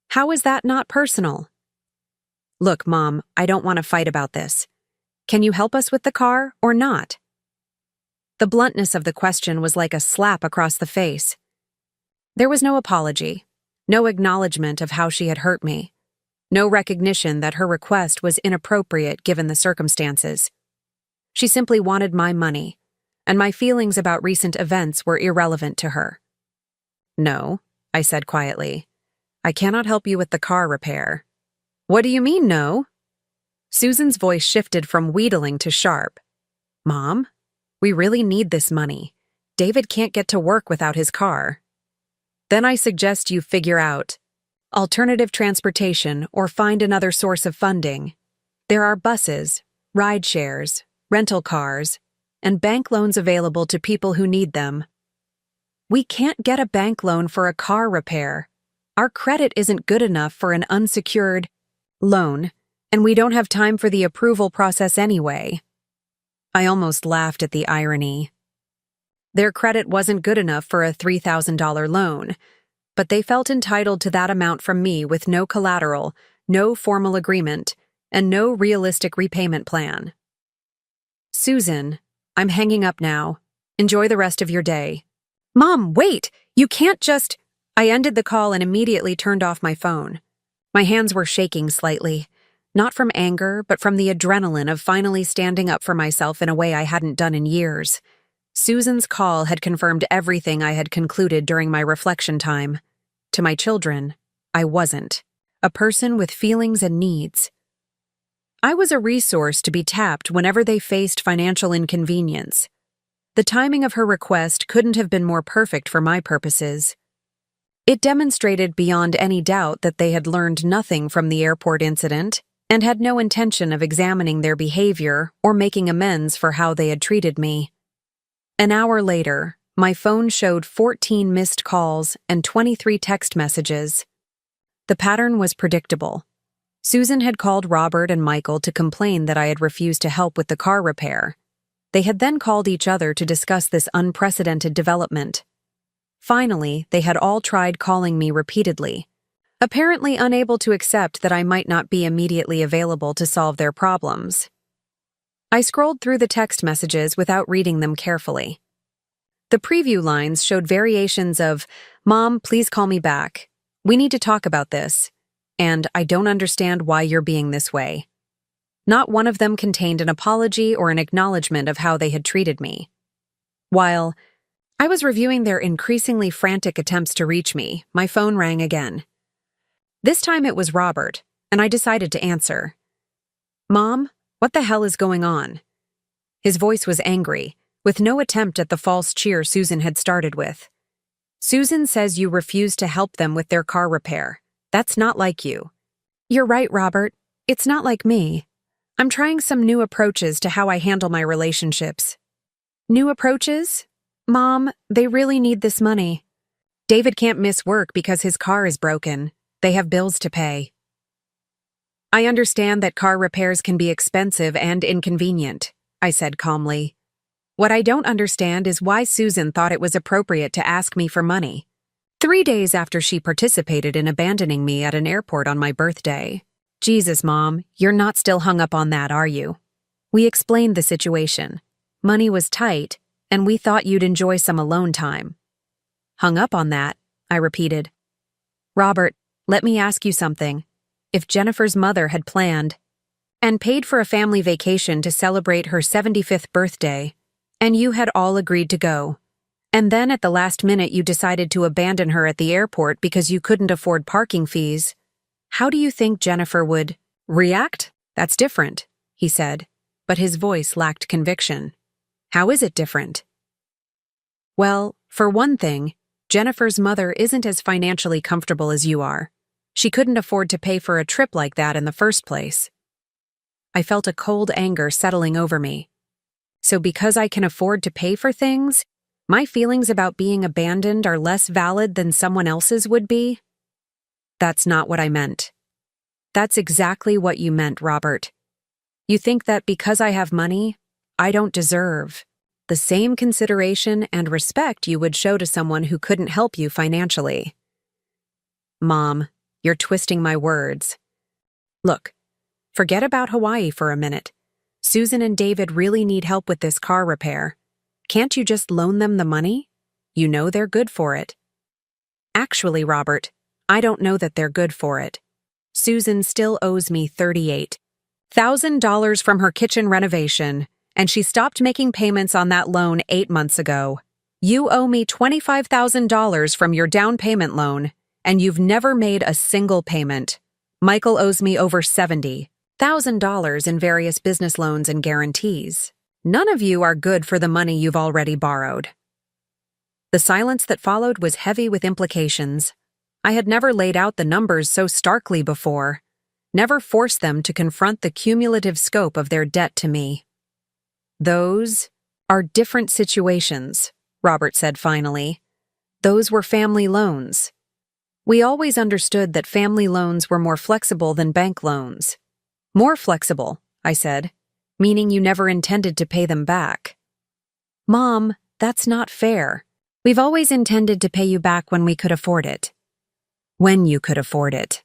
How is that not personal?" "Look, Mom, I don't want to fight about this. Can you help us with the car or not?" The bluntness of the question was like a slap across the face. There was no apology, no acknowledgement of how she had hurt me, no recognition that her request was inappropriate given the circumstances. She simply wanted my money, and my feelings about recent events were irrelevant to her. "No," I said quietly. "I cannot help you with the car repair." "What do you mean, no?" Susan's voice shifted from wheedling to sharp. "Mom, we really need this money. David can't get to work without his car. Then I suggest you figure out alternative transportation or find another source of funding. There are buses, ride shares, rental cars, and bank loans available to people who need them." "We can't get a bank loan for a car repair. Our credit isn't good enough for an unsecured loan, and we don't have time for the approval process anyway." I almost laughed at the irony. Their credit wasn't good enough for a $3,000 loan, but they felt entitled to that amount from me with no collateral, no formal agreement, and no realistic repayment plan. "Susan, I'm hanging up now. Enjoy the rest of your day." "Mom, wait! You can't just—" I ended the call and immediately turned off my phone. My hands were shaking slightly, not from anger, but from the adrenaline of finally standing up for myself in a way I hadn't done in years. Susan's call had confirmed everything I had concluded during my reflection time. To my children, I wasn't a person with feelings and needs. I was a resource to be tapped whenever they faced financial inconvenience. The timing of her request couldn't have been more perfect for my purposes. It demonstrated beyond any doubt that they had learned nothing from the airport incident and had no intention of examining their behavior or making amends for how they had treated me. An hour later, my phone showed 14 missed calls and 23 text messages. The pattern was predictable. Susan had called Robert and Michael to complain that I had refused to help with the car repair. They had then called each other to discuss this unprecedented development. Finally, they had all tried calling me repeatedly, apparently unable to accept that I might not be immediately available to solve their problems. I scrolled through the text messages without reading them carefully. The preview lines showed variations of, "Mom, please call me back. We need to talk about this. and I don't understand why you're being this way. Not one of them contained an apology or an acknowledgement of how they had treated me. While I was reviewing their increasingly frantic attempts to reach me, my phone rang again. This time it was Robert, and I decided to answer. "Mom, what the hell is going on?" His voice was angry, with no attempt at the false cheer Susan had started with. "Susan says you refuse to help them with their car repair. That's not like you." "You're right, Robert. It's not like me. I'm trying some new approaches to how I handle my relationships." "New approaches? Mom, they really need this money. David can't miss work because his car is broken. They have bills to pay." "I understand that car repairs can be expensive and inconvenient," I said calmly. "What I don't understand is why Susan thought it was appropriate to ask me for money 3 days after she participated in abandoning me at an airport on my birthday. Jesus, Mom, you're not still hung up on that, are you? We explained the situation. Money was tight, and we thought you'd enjoy some alone time." "Hung up on that," I repeated. "Robert, let me ask you something. If Jennifer's mother had planned and paid for a family vacation to celebrate her 75th birthday, and you had all agreed to go, and then at the last minute you decided to abandon her at the airport because you couldn't afford parking fees, how do you think Jennifer would react?" "That's different," he said, but his voice lacked conviction. "How is it different?" "Well, for one thing, Jennifer's mother isn't as financially comfortable as you are. She couldn't afford to pay for a trip like that in the first place." I felt a cold anger settling over me. So because I can afford to pay for things, my feelings about being abandoned are less valid than someone else's would be? That's not what I meant. That's exactly what you meant, Robert. You think that because I have money, I don't deserve the same consideration and respect you would show to someone who couldn't help you financially. Mom, you're twisting my words. Look, forget about Hawaii for a minute. Susan and David really need help with this car repair. Can't you just loan them the money? You know they're good for it. Actually, Robert, I don't know that they're good for it. Susan still owes me $38,000 from her kitchen renovation, and she stopped making payments on that loan 8 months ago. You owe me $25,000 from your down payment loan, and you've never made a single payment. Michael owes me over $70,000 in various business loans and guarantees. None of you are good for the money you've already borrowed. The silence that followed was heavy with implications. I had never laid out the numbers so starkly before, never forced them to confront the cumulative scope of their debt to me. "Those are different situations," Robert said finally. "Those were family loans. We always understood that family loans were more flexible than bank loans." "More flexible," I said, "meaning you never intended to pay them back." "Mom, that's not fair. We've always intended to pay you back when we could afford it." "When you could afford it."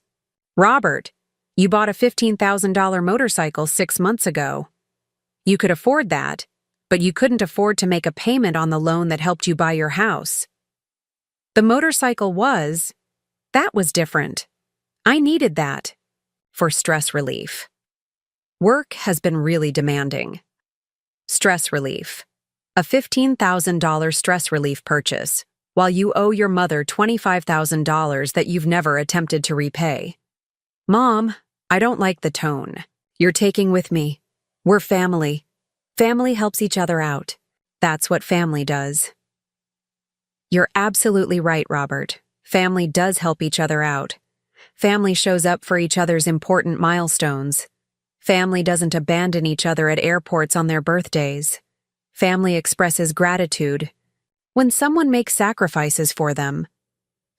"Robert, you bought a $15,000 motorcycle 6 months ago. You could afford that, but you couldn't afford to make a payment on the loan that helped you buy your house. The motorcycle that was different. I needed that for stress relief. Work has been really demanding. Stress relief. A $15,000 stress relief purchase, while you owe your mother $25,000 that you've never attempted to repay. Mom, I don't like the tone you're taking with me. We're family. Family helps each other out. That's what family does. You're absolutely right, Robert. Family does help each other out. Family shows up for each other's important milestones. Family doesn't abandon each other at airports on their birthdays. Family expresses gratitude when someone makes sacrifices for them.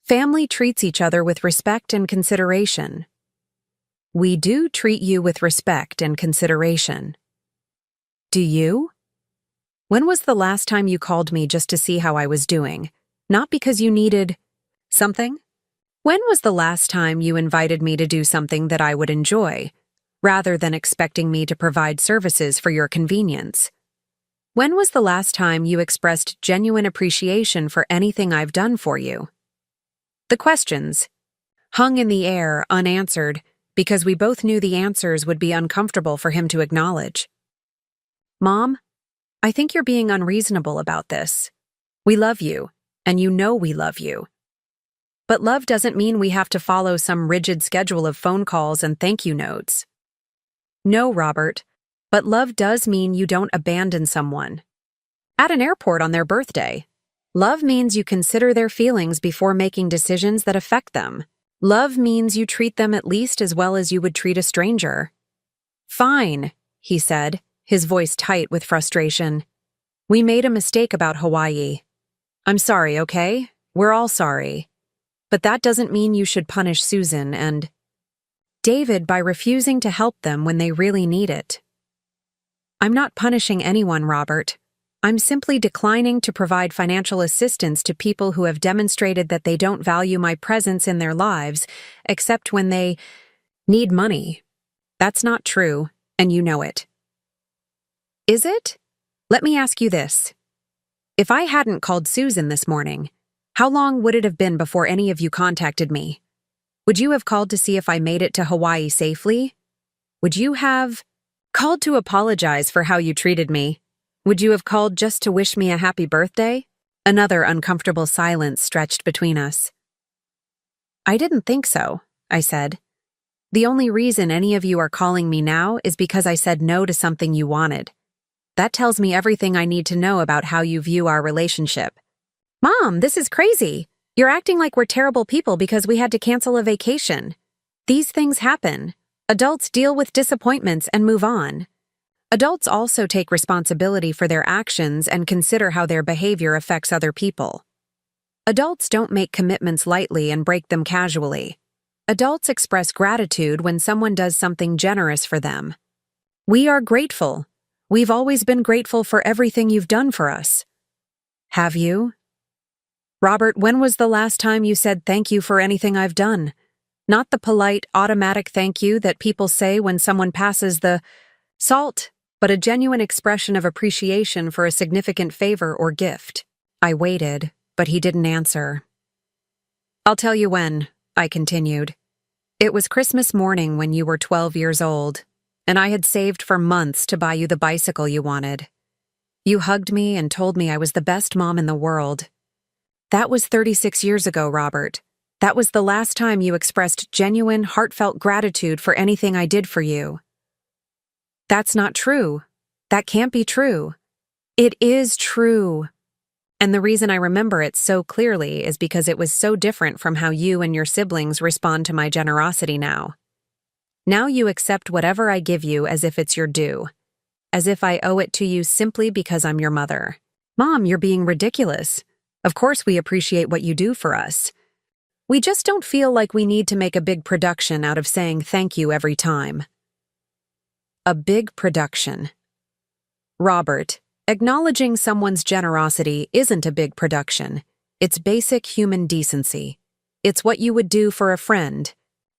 Family treats each other with respect and consideration. We do treat you with respect and consideration. Do you? When was the last time you called me just to see how I was doing? Not because you needed something? When was the last time you invited me to do something that I would enjoy, rather than expecting me to provide services for your convenience? When was the last time you expressed genuine appreciation for anything I've done for you? The questions, hung in the air, unanswered, because we both knew the answers would be uncomfortable for him to acknowledge. Mom, I think you're being unreasonable about this. We love you, and you know we love you. But love doesn't mean we have to follow some rigid schedule of phone calls and thank you notes. No, Robert, but love does mean you don't abandon someone. At an airport on their birthday, love means you consider their feelings before making decisions that affect them. Love means you treat them at least as well as you would treat a stranger. Fine, he said, his voice tight with frustration. We made a mistake about Hawaii. I'm sorry, okay? We're all sorry. But that doesn't mean you should punish Susan and David by refusing to help them when they really need it. I'm not punishing anyone, Robert. I'm simply declining to provide financial assistance to people who have demonstrated that they don't value my presence in their lives, except when they need money. That's not true, and you know it. Is it? Let me ask you this. If I hadn't called Susan this morning, how long would it have been before any of you contacted me? Would you have called to see if I made it to Hawaii safely? Would you have called to apologize for how you treated me? Would you have called just to wish me a happy birthday? Another uncomfortable silence stretched between us. I didn't think so, I said. The only reason any of you are calling me now is because I said no to something you wanted. That tells me everything I need to know about how you view our relationship. Mom, this is crazy. You're acting like we're terrible people because we had to cancel a vacation. These things happen. Adults deal with disappointments and move on. Adults also take responsibility for their actions and consider how their behavior affects other people. Adults don't make commitments lightly and break them casually. Adults express gratitude when someone does something generous for them. We are grateful. We've always been grateful for everything you've done for us. Have you? Robert, when was the last time you said thank you for anything I've done? Not the polite, automatic thank you that people say when someone passes the salt, but a genuine expression of appreciation for a significant favor or gift. I waited, but he didn't answer. I'll tell you when, I continued. It was Christmas morning when you were 12 years old, and I had saved for months to buy you the bicycle you wanted. You hugged me and told me I was the best mom in the world. That was 36 years ago, Robert. That was the last time you expressed genuine, heartfelt gratitude for anything I did for you. That's not true. That can't be true. It is true. And the reason I remember it so clearly is because it was so different from how you and your siblings respond to my generosity now. Now you accept whatever I give you as if it's your due, as if I owe it to you simply because I'm your mother. Mom, you're being ridiculous. Of course we appreciate what you do for us. We just don't feel like we need to make a big production out of saying thank you every time. A big production. Robert, acknowledging someone's generosity isn't a big production. It's basic human decency. It's what you would do for a friend,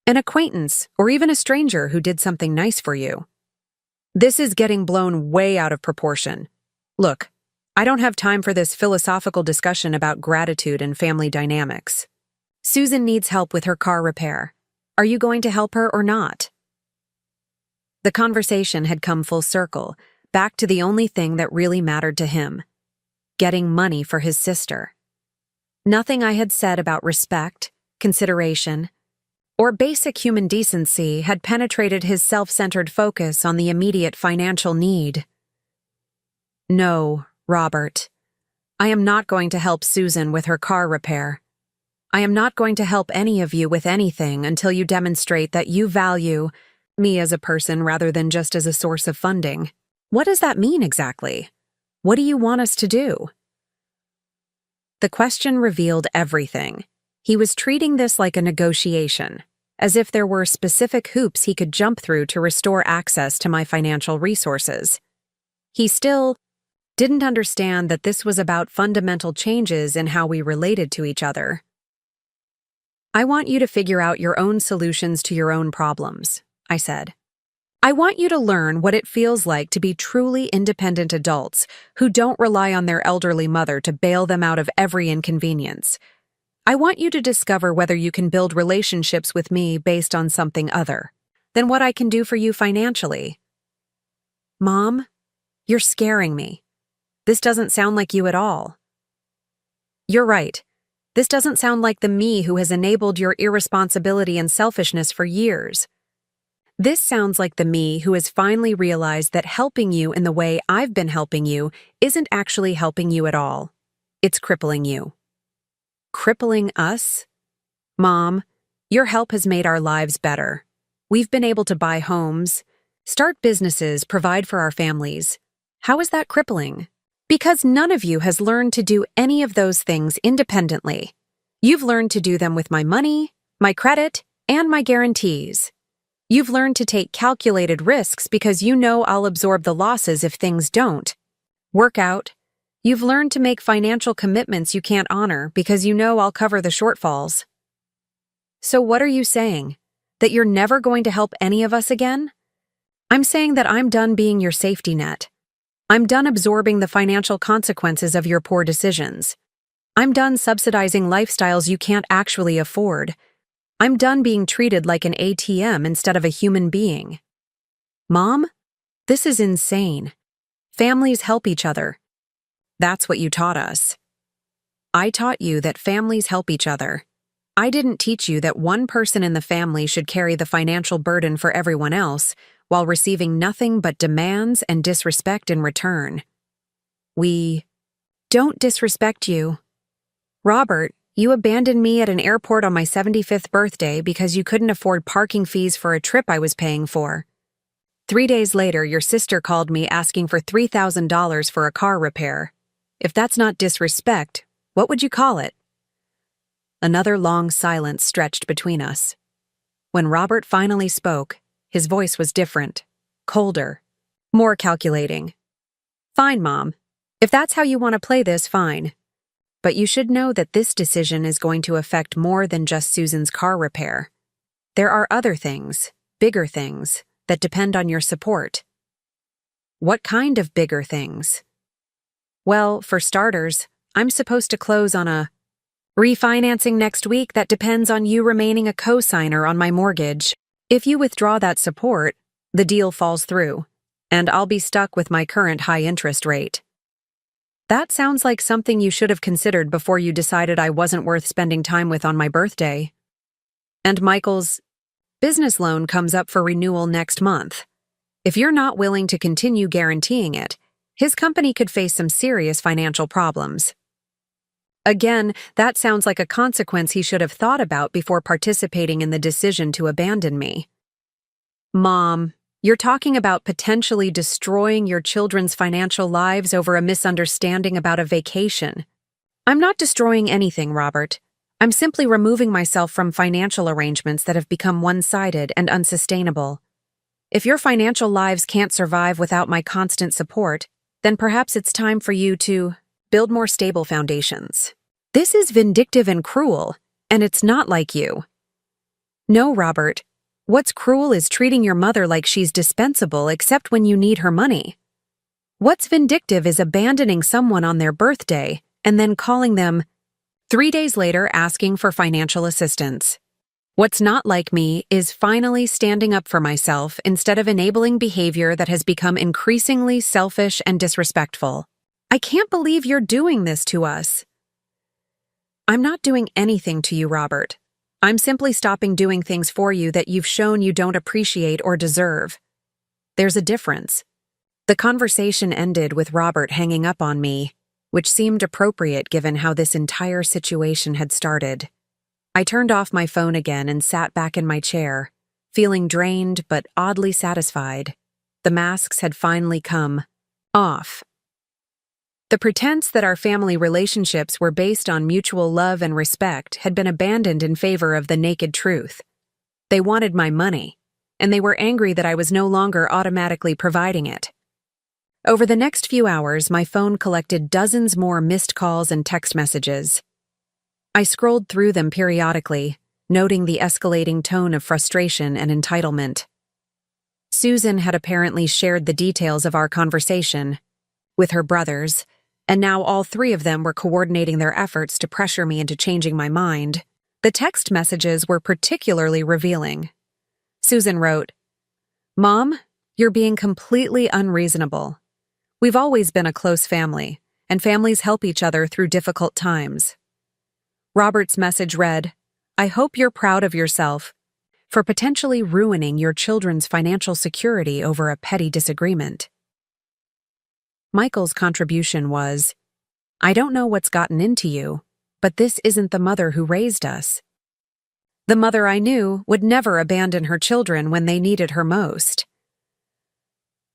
an acquaintance, or even a stranger who did something nice for you. This is getting blown way out of proportion. Look, I don't have time for this philosophical discussion about gratitude and family dynamics. Susan needs help with her car repair. Are you going to help her or not? The conversation had come full circle, back to the only thing that really mattered to him: getting money for his sister. Nothing I had said about respect, consideration, or basic human decency had penetrated his self-centered focus on the immediate financial need. No, Robert. I am not going to help Susan with her car repair. I am not going to help any of you with anything until you demonstrate that you value me as a person rather than just as a source of funding. What does that mean exactly? What do you want us to do? The question revealed everything. He was treating this like a negotiation, as if there were specific hoops he could jump through to restore access to my financial resources. He still didn't understand that this was about fundamental changes in how we related to each other. I want you to figure out your own solutions to your own problems, I said. I want you to learn what it feels like to be truly independent adults who don't rely on their elderly mother to bail them out of every inconvenience. I want you to discover whether you can build relationships with me based on something other than what I can do for you financially. Mom, you're scaring me. This doesn't sound like you at all. You're right. This doesn't sound like the me who has enabled your irresponsibility and selfishness for years. This sounds like the me who has finally realized that helping you in the way I've been helping you isn't actually helping you at all. It's crippling you. Crippling us? Mom, your help has made our lives better. We've been able to buy homes, start businesses, provide for our families. How is that crippling? Because none of you has learned to do any of those things independently. You've learned to do them with my money, my credit, and my guarantees. You've learned to take calculated risks because you know I'll absorb the losses if things don't work out. You've learned to make financial commitments you can't honor because you know I'll cover the shortfalls. So what are you saying? That you're never going to help any of us again? I'm saying that I'm done being your safety net. I'm done absorbing the financial consequences of your poor decisions. I'm done subsidizing lifestyles you can't actually afford. I'm done being treated like an ATM instead of a human being. Mom, this is insane. Families help each other. That's what you taught us. I taught you that families help each other. I didn't teach you that one person in the family should carry the financial burden for everyone else while receiving nothing but demands and disrespect in return. We don't disrespect you. Robert, you abandoned me at an airport on my 75th birthday because you couldn't afford parking fees for a trip I was paying for. 3 days later, your sister called me asking for $3,000 for a car repair. If that's not disrespect, what would you call it? Another long silence stretched between us. When Robert finally spoke, his voice was different, colder, more calculating. Fine, Mom. If that's how you want to play this, fine. But you should know that this decision is going to affect more than just Susan's car repair. There are other things, bigger things, that depend on your support. What kind of bigger things? Well, for starters, I'm supposed to close on a refinancing next week that depends on you remaining a co-signer on my mortgage. If you withdraw that support, the deal falls through, and I'll be stuck with my current high interest rate. That sounds like something you should have considered before you decided I wasn't worth spending time with on my birthday. And Michael's business loan comes up for renewal next month. If you're not willing to continue guaranteeing it, his company could face some serious financial problems. Again, that sounds like a consequence he should have thought about before participating in the decision to abandon me. Mom, you're talking about potentially destroying your children's financial lives over a misunderstanding about a vacation. I'm not destroying anything, Robert. I'm simply removing myself from financial arrangements that have become one-sided and unsustainable. If your financial lives can't survive without my constant support, then perhaps it's time for you to build more stable foundations. This is vindictive and cruel, and it's not like you. No, Robert. What's cruel is treating your mother like she's dispensable except when you need her money. What's vindictive is abandoning someone on their birthday and then calling them 3 days later asking for financial assistance. What's not like me is finally standing up for myself instead of enabling behavior that has become increasingly selfish and disrespectful. I can't believe you're doing this to us. I'm not doing anything to you, Robert. I'm simply stopping doing things for you that you've shown you don't appreciate or deserve. There's a difference. The conversation ended with Robert hanging up on me, which seemed appropriate given how this entire situation had started. I turned off my phone again and sat back in my chair, feeling drained but oddly satisfied. The masks had finally come off. The pretense that our family relationships were based on mutual love and respect had been abandoned in favor of the naked truth. They wanted my money, and they were angry that I was no longer automatically providing it. Over the next few hours, my phone collected dozens more missed calls and text messages. I scrolled through them periodically, noting the escalating tone of frustration and entitlement. Susan had apparently shared the details of our conversation with her brothers, and now all three of them were coordinating their efforts to pressure me into changing my mind. The text messages were particularly revealing. Susan wrote, "Mom, you're being completely unreasonable. We've always been a close family, and families help each other through difficult times." Robert's message read, "I hope you're proud of yourself for potentially ruining your children's financial security over a petty disagreement." Michael's contribution was, "I don't know what's gotten into you, but this isn't the mother who raised us. The mother I knew would never abandon her children when they needed her most."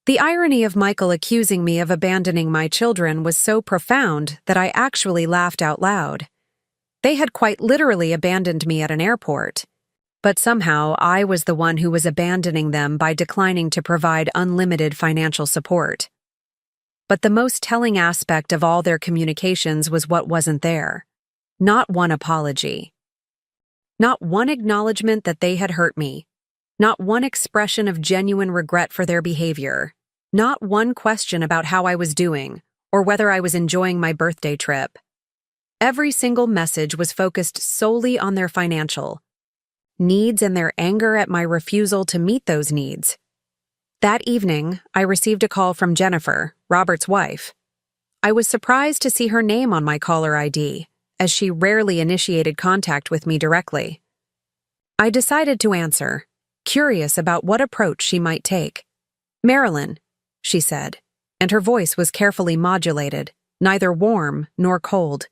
The irony of Michael accusing me of abandoning my children was so profound that I actually laughed out loud. They had quite literally abandoned me at an airport, but somehow I was the one who was abandoning them by declining to provide unlimited financial support. But the most telling aspect of all their communications was what wasn't there. Not one apology. Not one acknowledgement that they had hurt me. Not one expression of genuine regret for their behavior. Not one question about how I was doing or whether I was enjoying my birthday trip. Every single message was focused solely on their financial needs and their anger at my refusal to meet those needs. That evening, I received a call from Jennifer, Robert's wife. I was surprised to see her name on my caller ID, as she rarely initiated contact with me directly. I decided to answer, curious about what approach she might take. "Marilyn," she said, and her voice was carefully modulated, neither warm nor cold.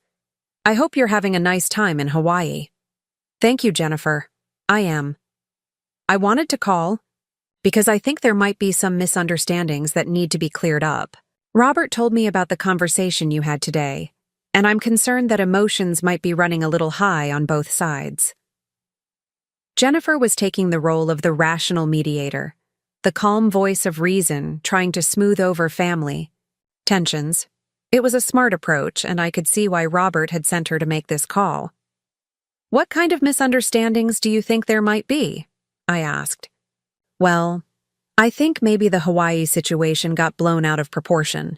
"I hope you're having a nice time in Hawaii." "Thank you, Jennifer. I am. I wanted to call because I think there might be some misunderstandings that need to be cleared up. Robert told me about the conversation you had today, and I'm concerned that emotions might be running a little high on both sides." Jennifer was taking the role of the rational mediator, the calm voice of reason trying to smooth over family tensions. It was a smart approach, and I could see why Robert had sent her to make this call. "What kind of misunderstandings do you think there might be?" I asked. "Well, I think maybe the Hawaii situation got blown out of proportion.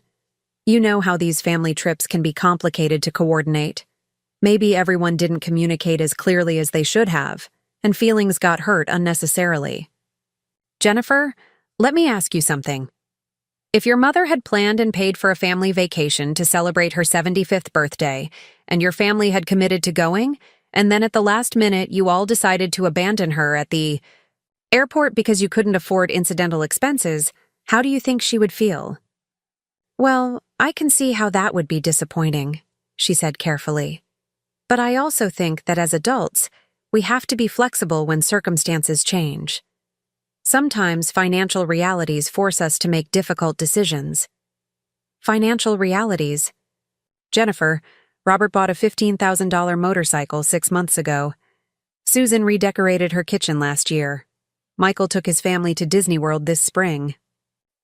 You know how these family trips can be complicated to coordinate. Maybe everyone didn't communicate as clearly as they should have, and feelings got hurt unnecessarily. Jennifer, let me ask you something. If your mother had planned and paid for a family vacation to celebrate her 75th birthday, and your family had committed to going, and then at the last minute you all decided to abandon her at the airport because you couldn't afford incidental expenses, how do you think she would feel?" "Well, I can see how that would be disappointing," she said carefully. "But I also think that as adults, we have to be flexible when circumstances change. Sometimes financial realities force us to make difficult decisions." "Financial realities?" "Jennifer, Robert bought a $15,000 motorcycle 6 months ago. Susan redecorated her kitchen last year. Michael took his family to Disney World this spring.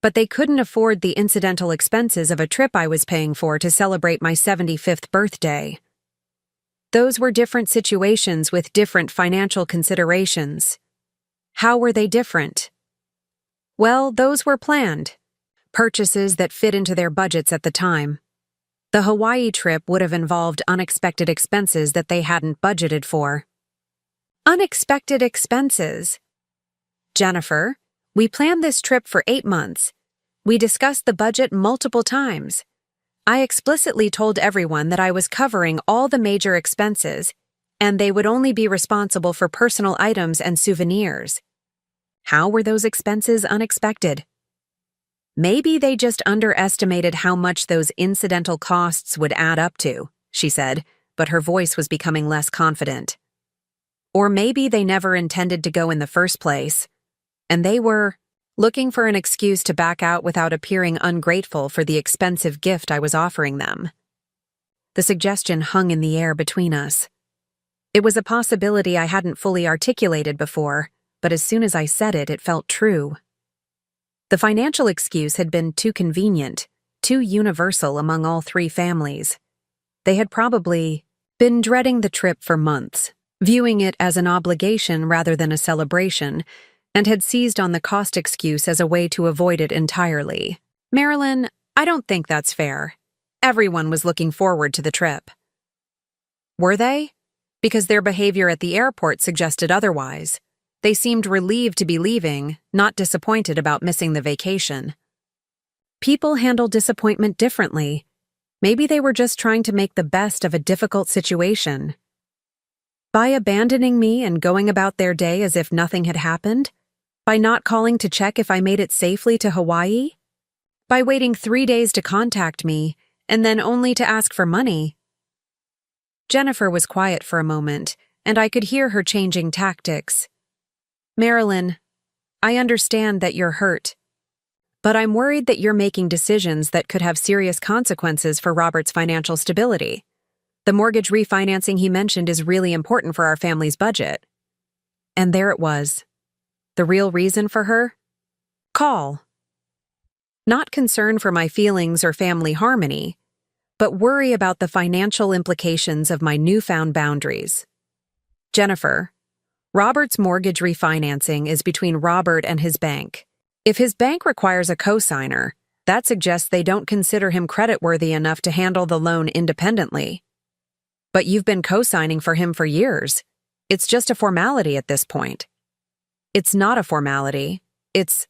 But they couldn't afford the incidental expenses of a trip I was paying for to celebrate my 75th birthday. Those were different situations with different financial considerations. How were they different? Well, those were planned. Purchases that fit into their budgets at the time. The Hawaii trip would have involved unexpected expenses that they hadn't budgeted for." "Unexpected expenses?" "Jennifer, we planned this trip for 8 months. We discussed the budget multiple times. I explicitly told everyone that I was covering all the major expenses, and they would only be responsible for personal items and souvenirs. How were those expenses unexpected? Maybe they just underestimated how much those incidental costs would add up to," she said, but her voice was becoming less confident. "Or maybe they never intended to go in the first place, and they were looking for an excuse to back out without appearing ungrateful for the expensive gift I was offering them." The suggestion hung in the air between us. It was a possibility I hadn't fully articulated before, but as soon as I said it, it felt true. The financial excuse had been too convenient, too universal among all three families. They had probably been dreading the trip for months, viewing it as an obligation rather than a celebration, and had seized on the cost excuse as a way to avoid it entirely. "Marilyn, I don't think that's fair. Everyone was looking forward to the trip. Were they? Because their behavior at the airport suggested otherwise. They seemed relieved to be leaving, not disappointed about missing the vacation. People handle disappointment differently. Maybe they were just trying to make the best of a difficult situation. By abandoning me and going about their day as if nothing had happened? By not calling to check if I made it safely to Hawaii? By waiting 3 days to contact me, and then only to ask for money? Jennifer was quiet for a moment, and I could hear her changing tactics. Marilyn, I understand that you're hurt, but I'm worried that you're making decisions that could have serious consequences for Robert's financial stability. The mortgage refinancing he mentioned is really important for our family's budget. And there it was. The real reason for her? Call. Not concern for my feelings or family harmony, but worry about the financial implications of my newfound boundaries. Jennifer, Robert's mortgage refinancing is between Robert and his bank. If his bank requires a cosigner, that suggests they don't consider him creditworthy enough to handle the loan independently. But you've been cosigning for him for years. It's just a formality at this point. It's not a formality. It's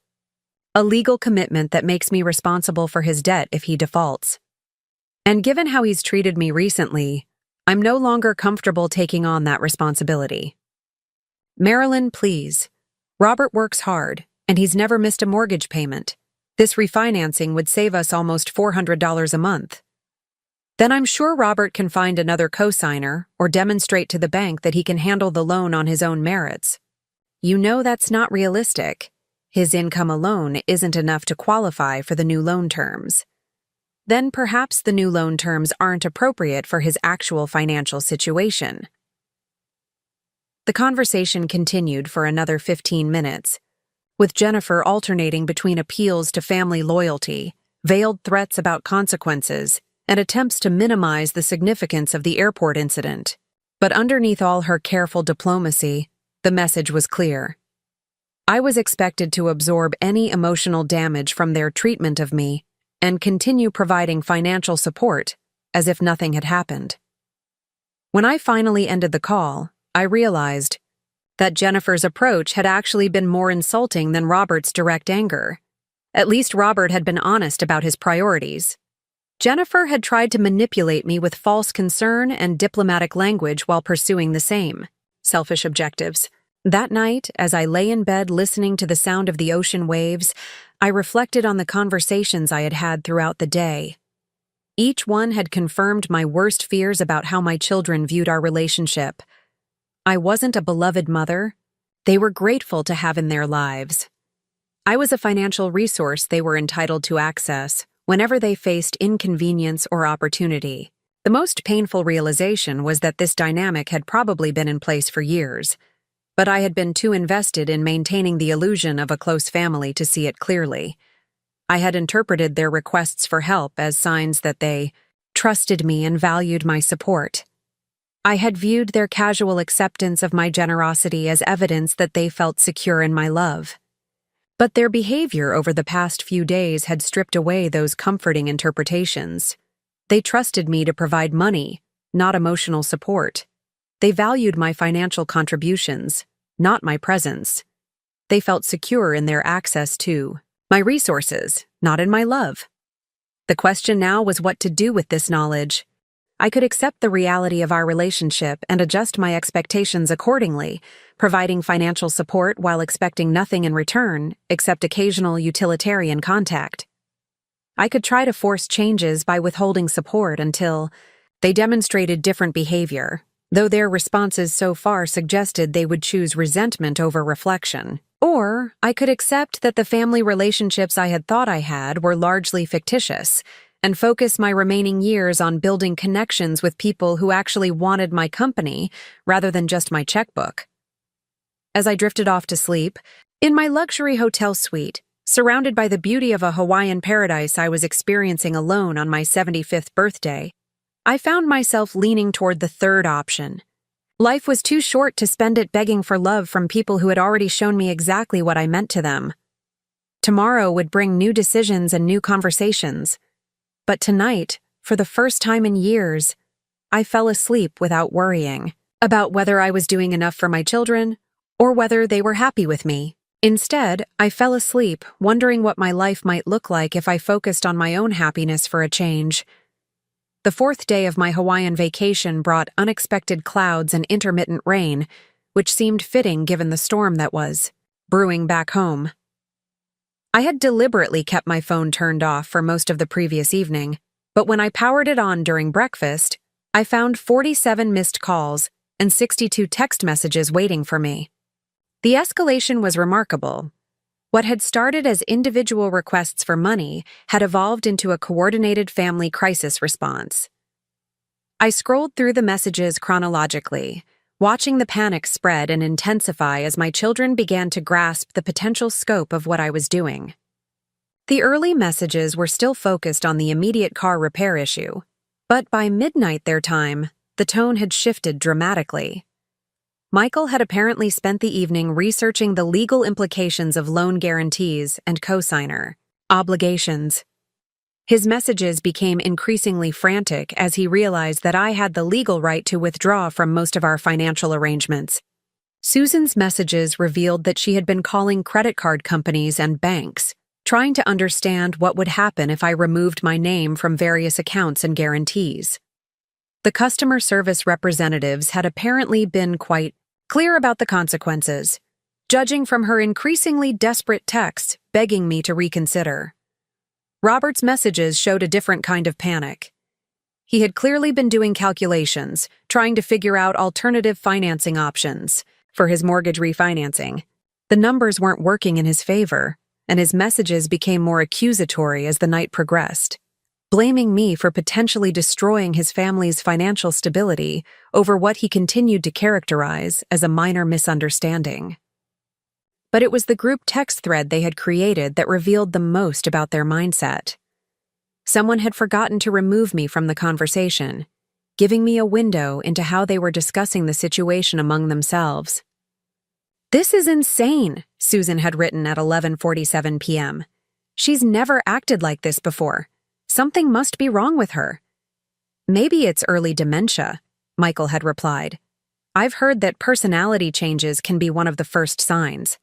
a legal commitment that makes me responsible for his debt if he defaults. And given how he's treated me recently, I'm no longer comfortable taking on that responsibility. Marilyn, please. Robert works hard, and he's never missed a mortgage payment. This refinancing would save us almost $400 a month. Then I'm sure Robert can find another cosigner or demonstrate to the bank that he can handle the loan on his own merits. You know that's not realistic. His income alone isn't enough to qualify for the new loan terms. Then perhaps the new loan terms aren't appropriate for his actual financial situation. The conversation continued for another 15 minutes, with Jennifer alternating between appeals to family loyalty, veiled threats about consequences, and attempts to minimize the significance of the airport incident. But underneath all her careful diplomacy, the message was clear. I was expected to absorb any emotional damage from their treatment of me and continue providing financial support as if nothing had happened. When I finally ended the call, I realized that Jennifer's approach had actually been more insulting than Robert's direct anger. At least Robert had been honest about his priorities. Jennifer had tried to manipulate me with false concern and diplomatic language while pursuing the same selfish objectives. That night, as I lay in bed listening to the sound of the ocean waves, I reflected on the conversations I had had throughout the day. Each one had confirmed my worst fears about how my children viewed our relationship. I wasn't a beloved mother. They were grateful to have in their lives. I was a financial resource they were entitled to access whenever they faced inconvenience or opportunity. The most painful realization was that this dynamic had probably been in place for years, but I had been too invested in maintaining the illusion of a close family to see it clearly. I had interpreted their requests for help as signs that they trusted me and valued my support. I had viewed their casual acceptance of my generosity as evidence that they felt secure in my love. But their behavior over the past few days had stripped away those comforting interpretations. They trusted me to provide money, not emotional support. They valued my financial contributions, not my presence. They felt secure in their access to my resources, not in my love. The question now was what to do with this knowledge. I could accept the reality of our relationship and adjust my expectations accordingly, providing financial support while expecting nothing in return except occasional utilitarian contact. I could try to force changes by withholding support until they demonstrated different behavior, though their responses so far suggested they would choose resentment over reflection. Or I could accept that the family relationships I had thought I had were largely fictitious, and focus my remaining years on building connections with people who actually wanted my company rather than just my checkbook. As I drifted off to sleep, in my luxury hotel suite, surrounded by the beauty of a Hawaiian paradise I was experiencing alone on my 75th birthday, I found myself leaning toward the third option. Life was too short to spend it begging for love from people who had already shown me exactly what I meant to them. Tomorrow would bring new decisions and new conversations. But tonight, for the first time in years, I fell asleep without worrying about whether I was doing enough for my children or whether they were happy with me. Instead, I fell asleep wondering what my life might look like if I focused on my own happiness for a change. The fourth day of my Hawaiian vacation brought unexpected clouds and intermittent rain, which seemed fitting given the storm that was brewing back home. I had deliberately kept my phone turned off for most of the previous evening, but when I powered it on during breakfast, I found 47 missed calls and 62 text messages waiting for me. The escalation was remarkable. What had started as individual requests for money had evolved into a coordinated family crisis response. I scrolled through the messages chronologically, watching the panic spread and intensify as my children began to grasp the potential scope of what I was doing. The early messages were still focused on the immediate car repair issue, but by midnight their time, the tone had shifted dramatically. Michael had apparently spent the evening researching the legal implications of loan guarantees and cosigner obligations. His messages became increasingly frantic as he realized that I had the legal right to withdraw from most of our financial arrangements. Susan's messages revealed that she had been calling credit card companies and banks, trying to understand what would happen if I removed my name from various accounts and guarantees. The customer service representatives had apparently been quite clear about the consequences, judging from her increasingly desperate texts begging me to reconsider. Robert's messages showed a different kind of panic. He had clearly been doing calculations, trying to figure out alternative financing options for his mortgage refinancing. The numbers weren't working in his favor, and his messages became more accusatory as the night progressed, blaming me for potentially destroying his family's financial stability over what he continued to characterize as a minor misunderstanding. But it was the group text thread they had created that revealed the most about their mindset. Someone had forgotten to remove me from the conversation, giving me a window into how they were discussing the situation among themselves. "This is insane," Susan had written at 11:47 p.m. "She's never acted like this before. Something must be wrong with her." "Maybe it's early dementia," Michael had replied. "I've heard that personality changes can be one of the first signs."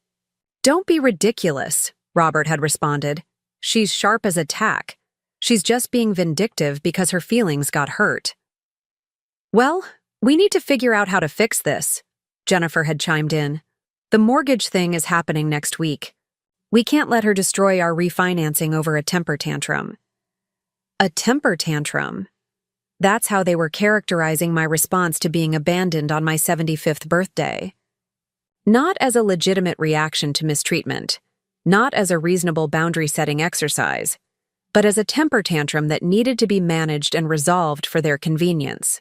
"Don't be ridiculous," Robert had responded. "She's sharp as a tack. She's just being vindictive because her feelings got hurt." "Well, we need to figure out how to fix this," Jennifer had chimed in. "The mortgage thing is happening next week. We can't let her destroy our refinancing over a temper tantrum." A temper tantrum. That's how they were characterizing my response to being abandoned on my 75th birthday. Not as a legitimate reaction to mistreatment, not as a reasonable boundary-setting exercise, but as a temper tantrum that needed to be managed and resolved for their convenience.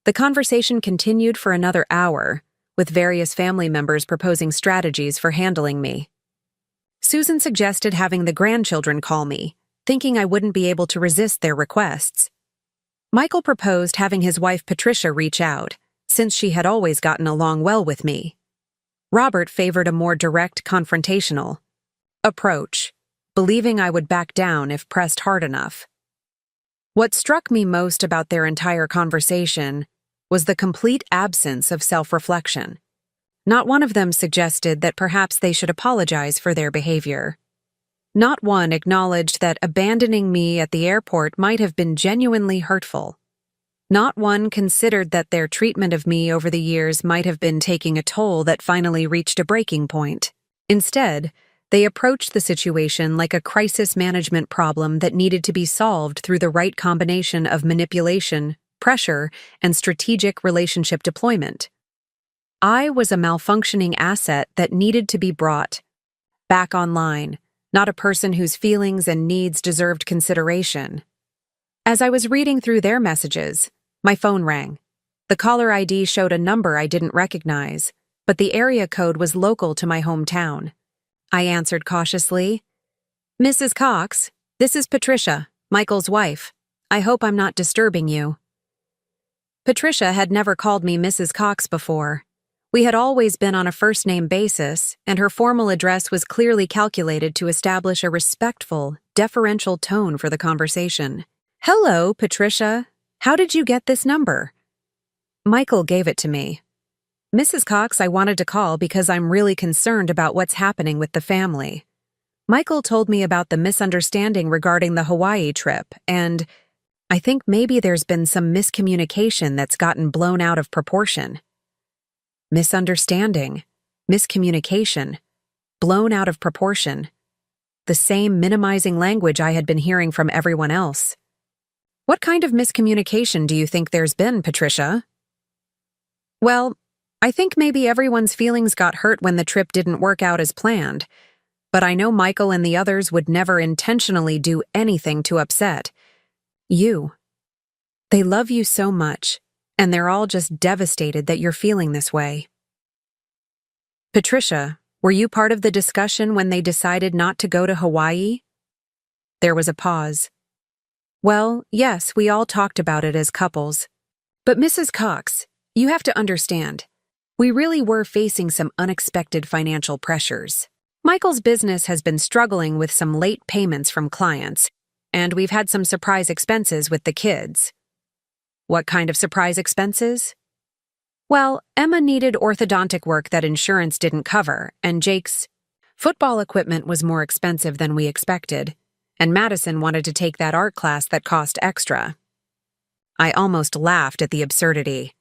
The conversation continued for another hour, with various family members proposing strategies for handling me. Susan suggested having the grandchildren call me, thinking I wouldn't be able to resist their requests. Michael proposed having his wife Patricia reach out, since she had always gotten along well with me. Robert favored a more direct, confrontational approach, believing I would back down if pressed hard enough. What struck me most about their entire conversation was the complete absence of self-reflection. Not one of them suggested that perhaps they should apologize for their behavior. Not one acknowledged that abandoning me at the airport might have been genuinely hurtful. Not one considered that their treatment of me over the years might have been taking a toll that finally reached a breaking point. Instead, they approached the situation like a crisis management problem that needed to be solved through the right combination of manipulation, pressure, and strategic relationship deployment. I was a malfunctioning asset that needed to be brought back online, not a person whose feelings and needs deserved consideration. As I was reading through their messages, my phone rang. The caller ID showed a number I didn't recognize, but the area code was local to my hometown. I answered cautiously, "Mrs. Cox, this is Patricia, Michael's wife. I hope I'm not disturbing you." Patricia had never called me Mrs. Cox before. We had always been on a first-name basis, and her formal address was clearly calculated to establish a respectful, deferential tone for the conversation. Hello, Patricia. How did you get this number? Michael gave it to me. Mrs. Cox, I wanted to call because I'm really concerned about what's happening with the family. Michael told me about the misunderstanding regarding the Hawaii trip, and I think maybe there's been some miscommunication that's gotten blown out of proportion. Misunderstanding, miscommunication, blown out of proportion. The same minimizing language I had been hearing from everyone else. What kind of miscommunication do you think there's been, Patricia? Well, I think maybe everyone's feelings got hurt when the trip didn't work out as planned, but I know Michael and the others would never intentionally do anything to upset you. They love you so much, and they're all just devastated that you're feeling this way. Patricia, were you part of the discussion when they decided not to go to Hawaii? There was a pause. Well, yes, we all talked about it as couples. But Mrs. Cox, you have to understand, we really were facing some unexpected financial pressures. Michael's business has been struggling with some late payments from clients, and we've had some surprise expenses with the kids. What kind of surprise expenses? Well, Emma needed orthodontic work that insurance didn't cover, and Jake's football equipment was more expensive than we expected, and Madison wanted to take that art class that cost extra. I almost laughed at the absurdity.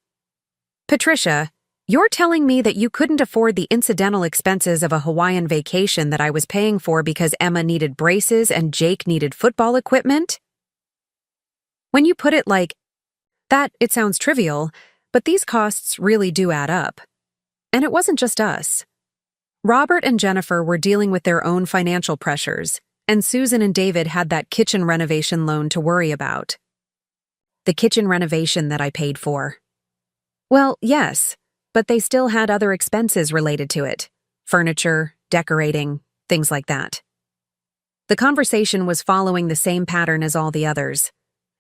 Patricia, you're telling me that you couldn't afford the incidental expenses of a Hawaiian vacation that I was paying for because Emma needed braces and Jake needed football equipment? When you put it like that, it sounds trivial, but these costs really do add up. And it wasn't just us. Robert and Jennifer were dealing with their own financial pressures, and Susan and David had that kitchen renovation loan to worry about. The kitchen renovation that I paid for. Well, yes, but they still had other expenses related to it. Furniture, decorating, things like that. The conversation was following the same pattern as all the others.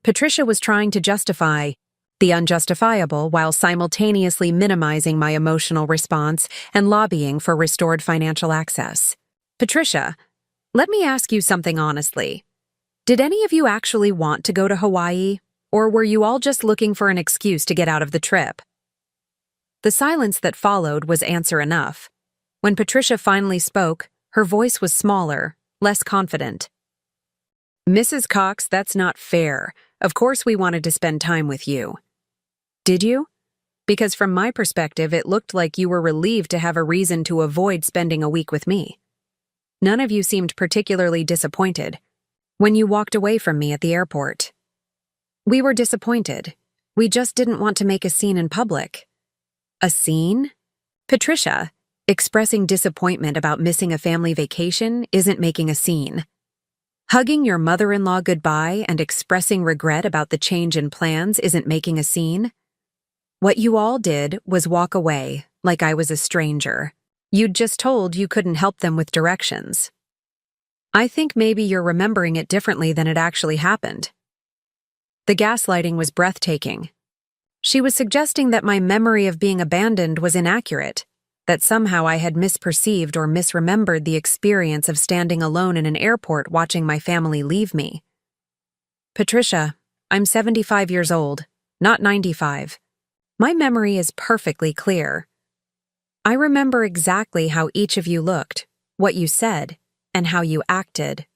Patricia was trying to justify the unjustifiable while simultaneously minimizing my emotional response and lobbying for restored financial access. Patricia, let me ask you something honestly. Did any of you actually want to go to Hawaii, or were you all just looking for an excuse to get out of the trip? The silence that followed was answer enough. When Patricia finally spoke, her voice was smaller, less confident. Mrs. Cox, that's not fair. Of course we wanted to spend time with you. Did you? Because from my perspective, it looked like you were relieved to have a reason to avoid spending a week with me. None of you seemed particularly disappointed when you walked away from me at the airport. We were disappointed. We just didn't want to make a scene in public. A scene? Patricia, expressing disappointment about missing a family vacation isn't making a scene. Hugging your mother-in-law goodbye and expressing regret about the change in plans isn't making a scene. What you all did was walk away like I was a stranger. You'd just told you couldn't help them with directions. I think maybe you're remembering it differently than it actually happened. The gaslighting was breathtaking. She was suggesting that my memory of being abandoned was inaccurate, that somehow I had misperceived or misremembered the experience of standing alone in an airport watching my family leave me. Patricia, I'm 75 years old, not 95. My memory is perfectly clear. I remember exactly how each of you looked, what you said, and how you acted.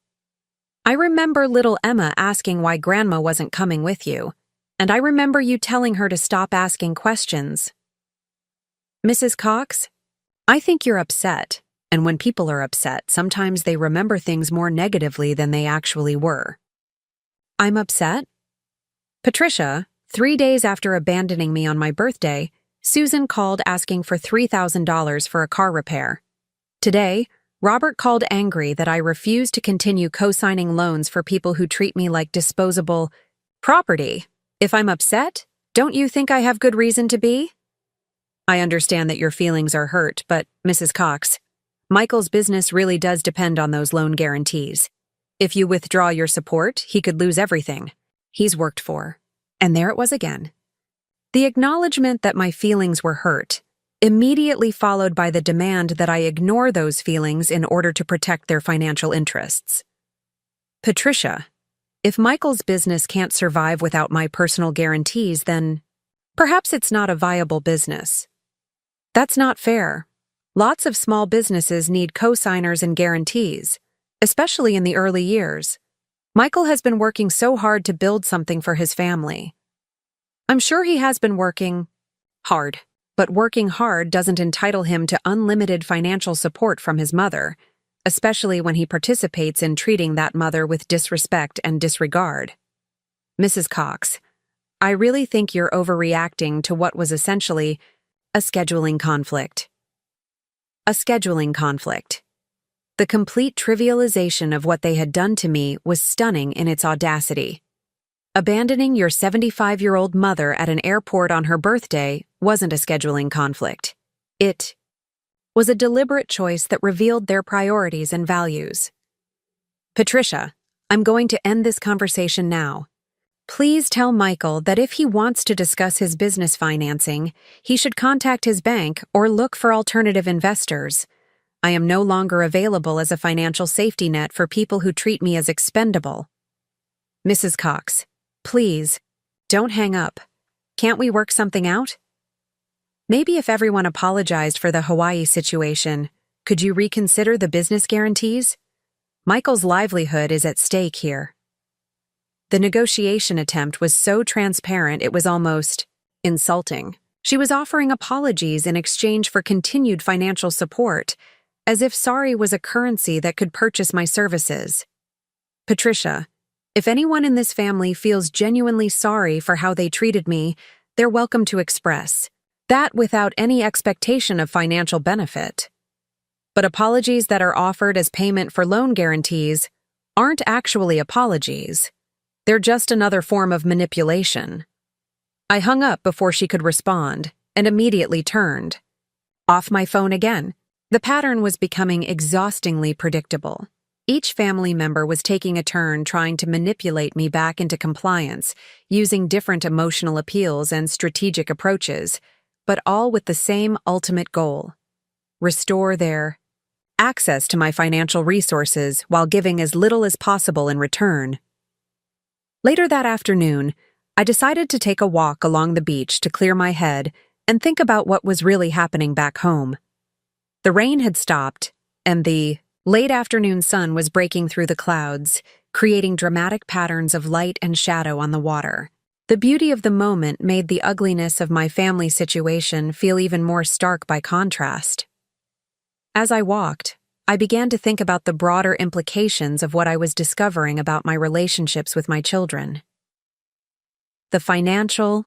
I remember little Emma asking why Grandma wasn't coming with you, and I remember you telling her to stop asking questions. Mrs. Cox, I think you're upset, and when people are upset, sometimes they remember things more negatively than they actually were. I'm upset? Patricia, 3 days after abandoning me on my birthday, Susan called asking for $3,000 for a car repair. Today, Robert called angry that I refuse to continue co-signing loans for people who treat me like disposable property. If I'm upset, don't you think I have good reason to be? I understand that your feelings are hurt, but, Mrs. Cox, Michael's business really does depend on those loan guarantees. If you withdraw your support, he could lose everything he's worked for. And there it was again. The acknowledgement that my feelings were hurt, immediately followed by the demand that I ignore those feelings in order to protect their financial interests. Patricia, If Michael's business can't survive without my personal guarantees, then perhaps it's not a viable business. That's not fair. Lots of small businesses need co-signers and guarantees, especially in the early years. Michael has been working so hard to build something for his family. I'm sure he has been working hard, but working hard doesn't entitle him to unlimited financial support from his mother, especially when he participates in treating that mother with disrespect and disregard. Mrs. Cox, I really think you're overreacting to what was essentially a scheduling conflict. A scheduling conflict. The complete trivialization of what they had done to me was stunning in its audacity. Abandoning your 75-year-old mother at an airport on her birthday wasn't a scheduling conflict. It was a deliberate choice that revealed their priorities and values. Patricia, I'm going to end this conversation now. Please tell Michael that if he wants to discuss his business financing, he should contact his bank or look for alternative investors. I am no longer available as a financial safety net for people who treat me as expendable. Mrs. Cox, please, don't hang up. Can't we work something out? Maybe if everyone apologized for the Hawaii situation, could you reconsider the business guarantees? Michael's livelihood is at stake here. The negotiation attempt was so transparent it was almost insulting. She was offering apologies in exchange for continued financial support, as if sorry was a currency that could purchase my services. Patricia, if anyone in this family feels genuinely sorry for how they treated me, they're welcome to express that without any expectation of financial benefit. But apologies that are offered as payment for loan guarantees aren't actually apologies. They're just another form of manipulation. I hung up before she could respond and immediately turned off my phone again. The pattern was becoming exhaustingly predictable. Each family member was taking a turn trying to manipulate me back into compliance, using different emotional appeals and strategic approaches, but all with the same ultimate goal: restore their access to my financial resources while giving as little as possible in return. Later that afternoon, I decided to take a walk along the beach to clear my head and think about what was really happening back home. The rain had stopped, and the late afternoon sun was breaking through the clouds, creating dramatic patterns of light and shadow on the water. The beauty of the moment made the ugliness of my family situation feel even more stark by contrast. As I walked, I began to think about the broader implications of what I was discovering about my relationships with my children. The financial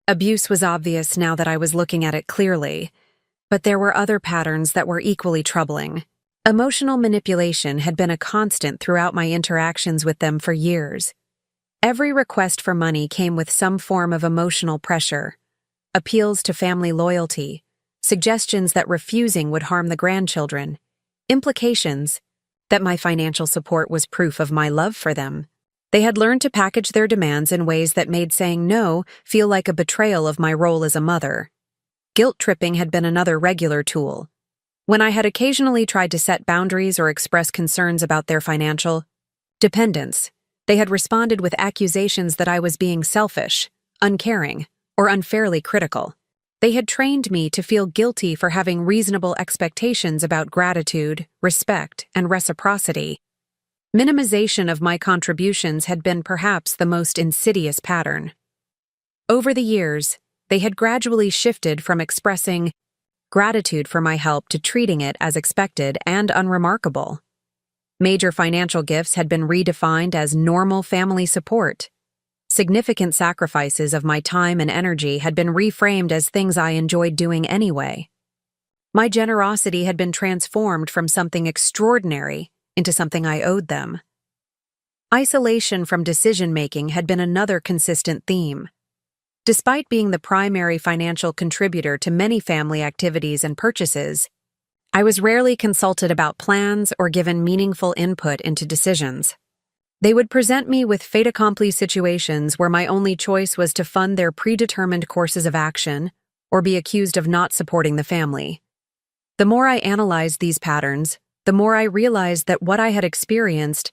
abuse was obvious now that I was looking at it clearly, but there were other patterns that were equally troubling. Emotional manipulation had been a constant throughout my interactions with them for years. Every request for money came with some form of emotional pressure, appeals to family loyalty, suggestions that refusing would harm the grandchildren, implications that my financial support was proof of my love for them. They had learned to package their demands in ways that made saying no feel like a betrayal of my role as a mother. Guilt-tripping had been another regular tool. When I had occasionally tried to set boundaries or express concerns about their financial dependence, they had responded with accusations that I was being selfish, uncaring, or unfairly critical. They had trained me to feel guilty for having reasonable expectations about gratitude, respect, and reciprocity. Minimization of my contributions had been perhaps the most insidious pattern. Over the years, they had gradually shifted from expressing gratitude for my help to treating it as expected and unremarkable. Major financial gifts had been redefined as normal family support. Significant sacrifices of my time and energy had been reframed as things I enjoyed doing anyway. My generosity had been transformed from something extraordinary into something I owed them. Isolation from decision-making had been another consistent theme. Despite being the primary financial contributor to many family activities and purchases, I was rarely consulted about plans or given meaningful input into decisions. They would present me with fait accompli situations where my only choice was to fund their predetermined courses of action or be accused of not supporting the family. The more I analyzed these patterns, the more I realized that what I had experienced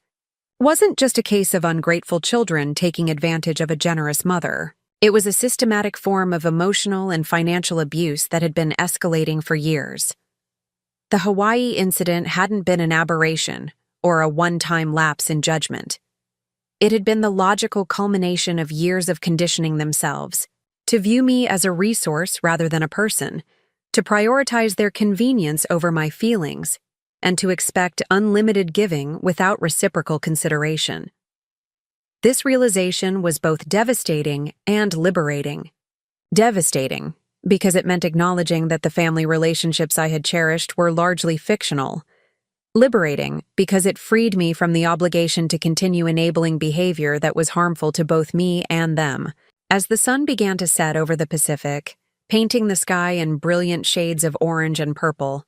wasn't just a case of ungrateful children taking advantage of a generous mother. It was a systematic form of emotional and financial abuse that had been escalating for years. The Hawaii incident hadn't been an aberration or a one-time lapse in judgment. It had been the logical culmination of years of conditioning themselves to view me as a resource rather than a person, to prioritize their convenience over my feelings, and to expect unlimited giving without reciprocal consideration. This realization was both devastating and liberating. Devastating, because it meant acknowledging that the family relationships I had cherished were largely fictional. Liberating, because it freed me from the obligation to continue enabling behavior that was harmful to both me and them. As the sun began to set over the Pacific, painting the sky in brilliant shades of orange and purple,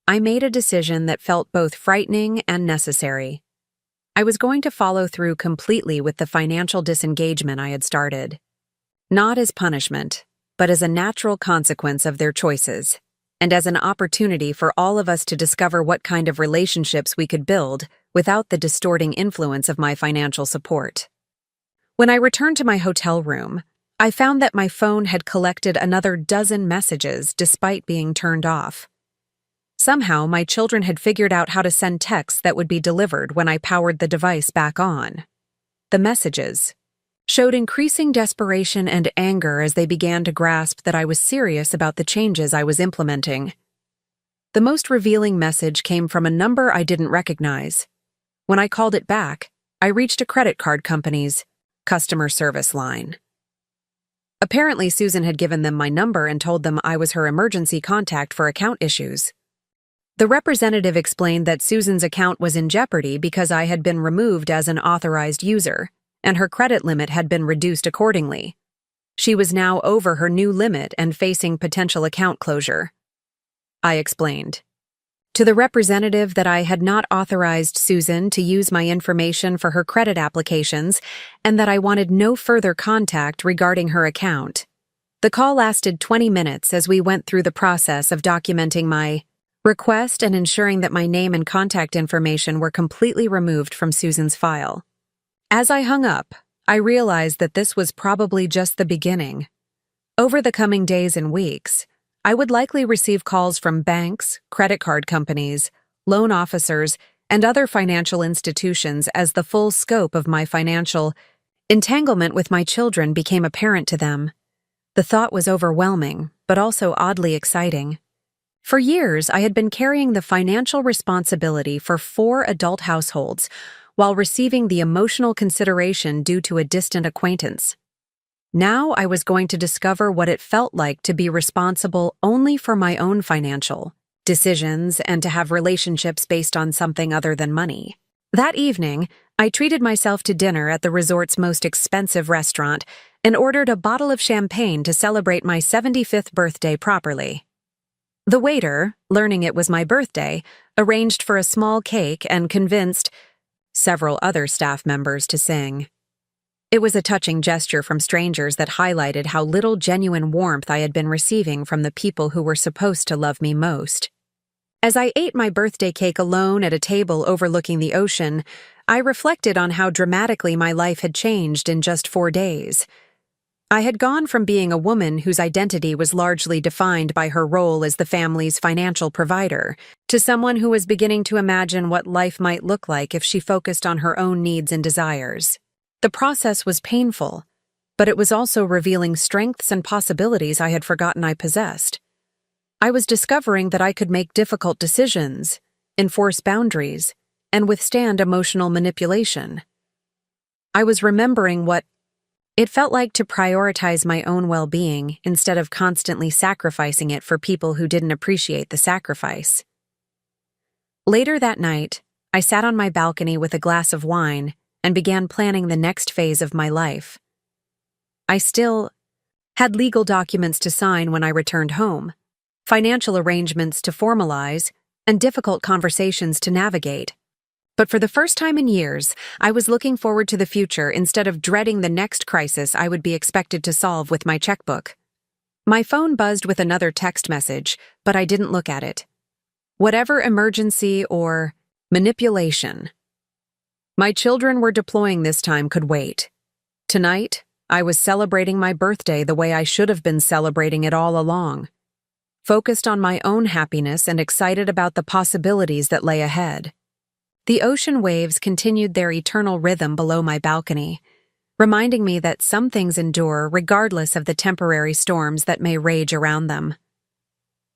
I made a decision that felt both frightening and necessary. I was going to follow through completely with the financial disengagement I had started. Not as punishment, but as a natural consequence of their choices, and as an opportunity for all of us to discover what kind of relationships we could build without the distorting influence of my financial support. When I returned to my hotel room, I found that my phone had collected another dozen messages despite being turned off. Somehow, my children had figured out how to send texts that would be delivered when I powered the device back on. The messages showed increasing desperation and anger as they began to grasp that I was serious about the changes I was implementing. The most revealing message came from a number I didn't recognize. When I called it back, I reached a credit card company's customer service line. Apparently, Susan had given them my number and told them I was her emergency contact for account issues. The representative explained that Susan's account was in jeopardy because I had been removed as an authorized user, and her credit limit had been reduced accordingly. She was now over her new limit and facing potential account closure. I explained to the representative that I had not authorized Susan to use my information for her credit applications and that I wanted no further contact regarding her account. The call lasted 20 minutes as we went through the process of documenting my request and ensuring that my name and contact information were completely removed from Susan's file. As I hung up, I realized that this was probably just the beginning. Over the coming days and weeks, I would likely receive calls from banks, credit card companies, loan officers, and other financial institutions as the full scope of my financial entanglement with my children became apparent to them. The thought was overwhelming, but also oddly exciting. For years, I had been carrying the financial responsibility for 4 adult households while receiving the emotional consideration due to a distant acquaintance. Now I was going to discover what it felt like to be responsible only for my own financial decisions and to have relationships based on something other than money. That evening, I treated myself to dinner at the resort's most expensive restaurant and ordered a bottle of champagne to celebrate my 75th birthday properly. The waiter, learning it was my birthday, arranged for a small cake and convinced several other staff members to sing. It was a touching gesture from strangers that highlighted how little genuine warmth I had been receiving from the people who were supposed to love me most. As I ate my birthday cake alone at a table overlooking the ocean, I reflected on how dramatically my life had changed in just 4 days. I had gone from being a woman whose identity was largely defined by her role as the family's financial provider, to someone who was beginning to imagine what life might look like if she focused on her own needs and desires. The process was painful, but it was also revealing strengths and possibilities I had forgotten I possessed. I was discovering that I could make difficult decisions, enforce boundaries, and withstand emotional manipulation. I was remembering what it felt like to prioritize my own well-being instead of constantly sacrificing it for people who didn't appreciate the sacrifice. Later that night, I sat on my balcony with a glass of wine and began planning the next phase of my life. I still had legal documents to sign when I returned home, financial arrangements to formalize, and difficult conversations to navigate. But for the first time in years, I was looking forward to the future instead of dreading the next crisis I would be expected to solve with my checkbook. My phone buzzed with another text message, but I didn't look at it. Whatever emergency or manipulation My children were deploying this time could wait. Tonight, I was celebrating my birthday the way I should have been celebrating it all along, focused on my own happiness and excited about the possibilities that lay ahead. The ocean waves continued their eternal rhythm below my balcony, reminding me that some things endure regardless of the temporary storms that may rage around them.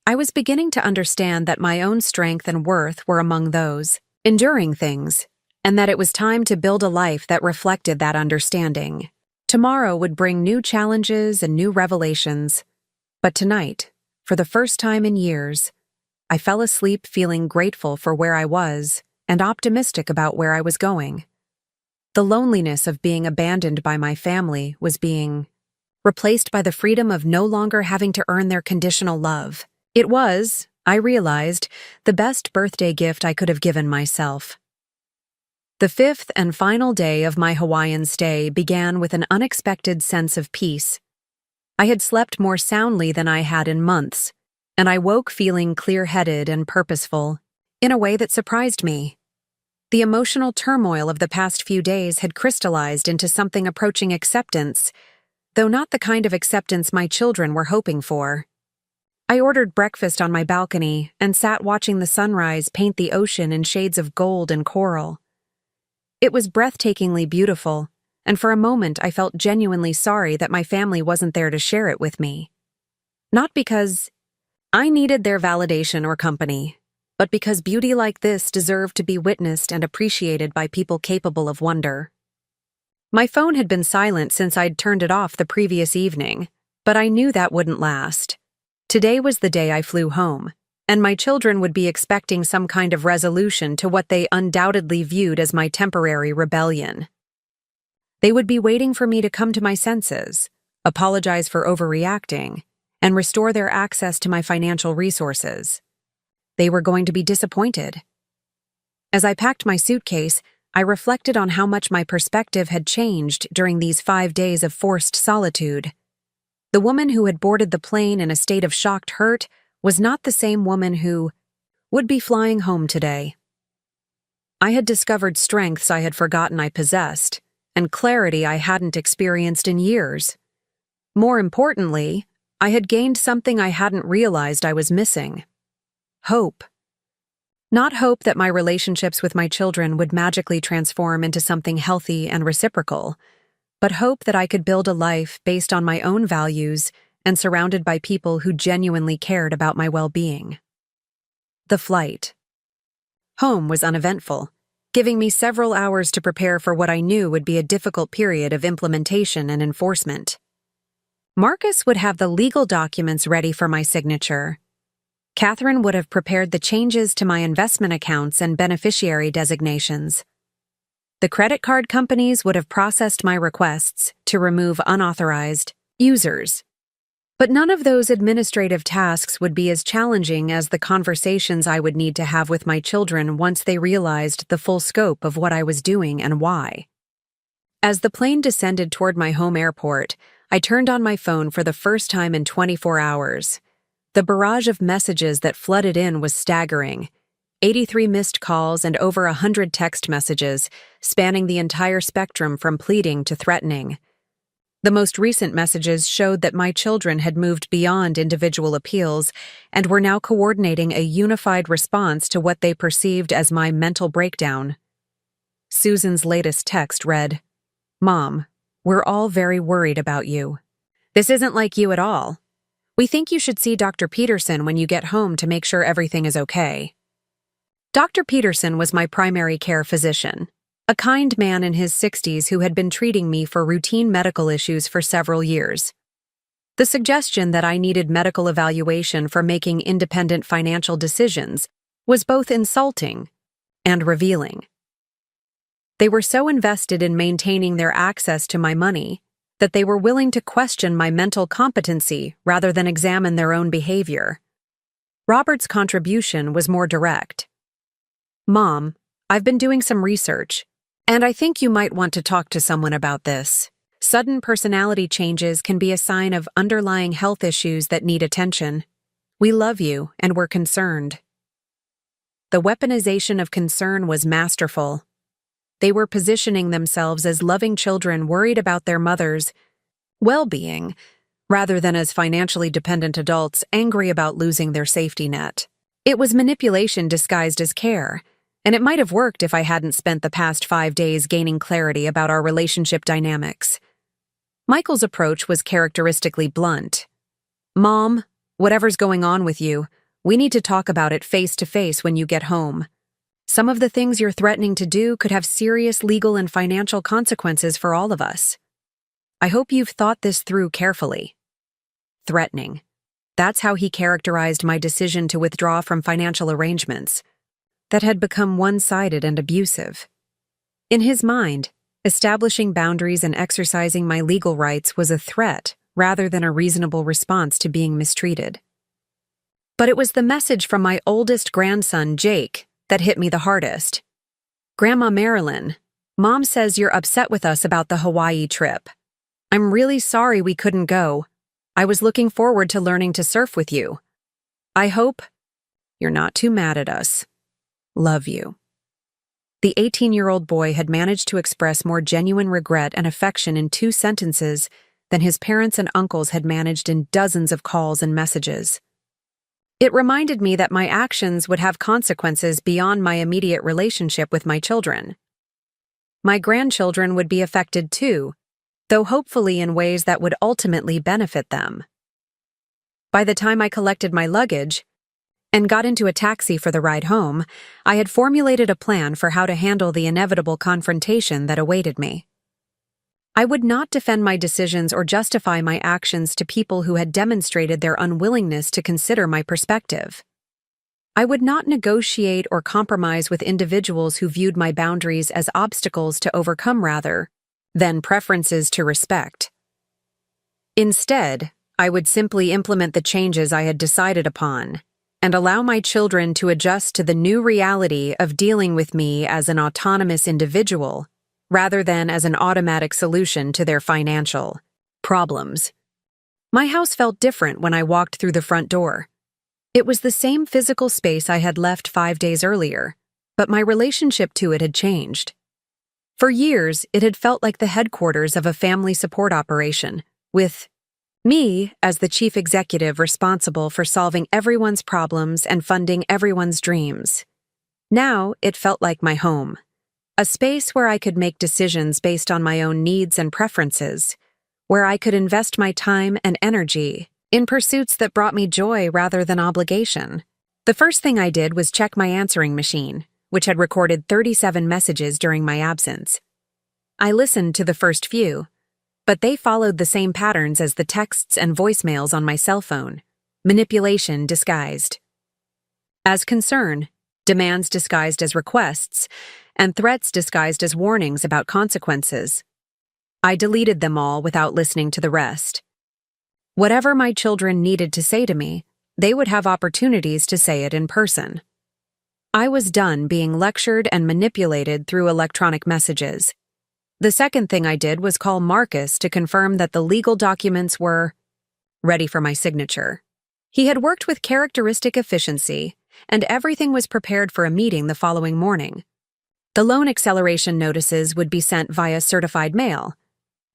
I was beginning to understand that my own strength and worth were among those enduring things, and that it was time to build a life that reflected that understanding. Tomorrow would bring new challenges and new revelations, but tonight, for the first time in years, I fell asleep feeling grateful for where I was and optimistic about where I was going. The loneliness of being abandoned by my family was being replaced by the freedom of no longer having to earn their conditional love. It was, I realized, the best birthday gift I could have given myself. The fifth and final day of my Hawaiian stay began with an unexpected sense of peace. I had slept more soundly than I had in months, and I woke feeling clear-headed and purposeful, in a way that surprised me. The emotional turmoil of the past few days had crystallized into something approaching acceptance, though not the kind of acceptance my children were hoping for. I ordered breakfast on my balcony and sat watching the sunrise paint the ocean in shades of gold and coral. It was breathtakingly beautiful, and for a moment I felt genuinely sorry that my family wasn't there to share it with me. Not because I needed their validation or company, but because beauty like this deserved to be witnessed and appreciated by people capable of wonder. My phone had been silent since I'd turned it off the previous evening, but I knew that wouldn't last. Today was the day I flew home, and my children would be expecting some kind of resolution to what they undoubtedly viewed as my temporary rebellion. They would be waiting for me to come to my senses, apologize for overreacting, and restore their access to my financial resources. They were going to be disappointed. As I packed my suitcase, I reflected on how much my perspective had changed during these 5 days of forced solitude. The woman who had boarded the plane in a state of shocked hurt was not the same woman who would be flying home today. I had discovered strengths I had forgotten I possessed, and clarity I hadn't experienced in years. More importantly, I had gained something I hadn't realized I was missing: hope. Not hope that my relationships with my children would magically transform into something healthy and reciprocal, but hope that I could build a life based on my own values and surrounded by people who genuinely cared about my well-being. The flight home was uneventful, giving me several hours to prepare for what I knew would be a difficult period of implementation and enforcement. Marcus would have the legal documents ready for my signature. Catherine would have prepared the changes to my investment accounts and beneficiary designations. The credit card companies would have processed my requests to remove unauthorized users. But none of those administrative tasks would be as challenging as the conversations I would need to have with my children once they realized the full scope of what I was doing and why. As the plane descended toward my home airport, I turned on my phone for the first time in 24 hours. The barrage of messages that flooded in was staggering. 83 missed calls and over 100 text messages, spanning the entire spectrum from pleading to threatening. The most recent messages showed that my children had moved beyond individual appeals and were now coordinating a unified response to what they perceived as my mental breakdown. Susan's latest text read, "Mom, we're all very worried about you. This isn't like you at all. We think you should see Dr. Peterson when you get home to make sure everything is okay." Dr. Peterson was my primary care physician, a kind man in his 60s who had been treating me for routine medical issues for several years. The suggestion that I needed medical evaluation for making independent financial decisions was both insulting and revealing. They were so invested in maintaining their access to my money that they were willing to question my mental competency rather than examine their own behavior. Robert's contribution was more direct. "Mom, I've been doing some research, and I think you might want to talk to someone about this. Sudden personality changes can be a sign of underlying health issues that need attention. We love you, and we're concerned." The weaponization of concern was masterful. they were positioning themselves as loving children worried about their mother's well-being, rather than as financially dependent adults angry about losing their safety net. It was manipulation disguised as care, and it might have worked if I hadn't spent the past 5 days gaining clarity about our relationship dynamics. Michael's approach was characteristically blunt. "Mom, whatever's going on with you, we need to talk about it face to face when you get home. Some of the things you're threatening to do could have serious legal and financial consequences for all of us. I hope you've thought this through carefully." Threatening. That's how he characterized my decision to withdraw from financial arrangements that had become one-sided and abusive. In his mind, establishing boundaries and exercising my legal rights was a threat rather than a reasonable response to being mistreated. But it was the message from my oldest grandson, Jake, that hit me the hardest. "Grandma Marilyn, Mom says you're upset with us about the Hawaii trip. I'm really sorry we couldn't go. I was looking forward to learning to surf with you. I hope you're not too mad at us. Love you." The 18-year-old boy had managed to express more genuine regret and affection in 2 sentences than his parents and uncles had managed in dozens of calls and messages. It reminded me that my actions would have consequences beyond my immediate relationship with my children. My grandchildren would be affected too, though hopefully in ways that would ultimately benefit them. By the time I collected my luggage and got into a taxi for the ride home, I had formulated a plan for how to handle the inevitable confrontation that awaited me. I would not defend my decisions or justify my actions to people who had demonstrated their unwillingness to consider my perspective. I would not negotiate or compromise with individuals who viewed my boundaries as obstacles to overcome rather than preferences to respect. Instead, I would simply implement the changes I had decided upon and allow my children to adjust to the new reality of dealing with me as an autonomous individual rather than as an automatic solution to their financial problems. My house felt different when I walked through the front door. It was the same physical space I had left 5 days earlier, but my relationship to it had changed. For years, it had felt like the headquarters of a family support operation, with me as the chief executive responsible for solving everyone's problems and funding everyone's dreams. Now, it felt like my home. A space where I could make decisions based on my own needs and preferences, where I could invest my time and energy in pursuits that brought me joy rather than obligation. The first thing I did was check my answering machine, which had recorded 37 messages during my absence. I listened to the first few, but they followed the same patterns as the texts and voicemails on my cell phone: manipulation disguised as concern, demands disguised as requests, and threats disguised as warnings about consequences. I deleted them all without listening to the rest. Whatever my children needed to say to me, they would have opportunities to say it in person. I was done being lectured and manipulated through electronic messages. The second thing I did was call Marcus to confirm that the legal documents were ready for my signature. He had worked with characteristic efficiency, and everything was prepared for a meeting the following morning. The loan acceleration notices would be sent via certified mail.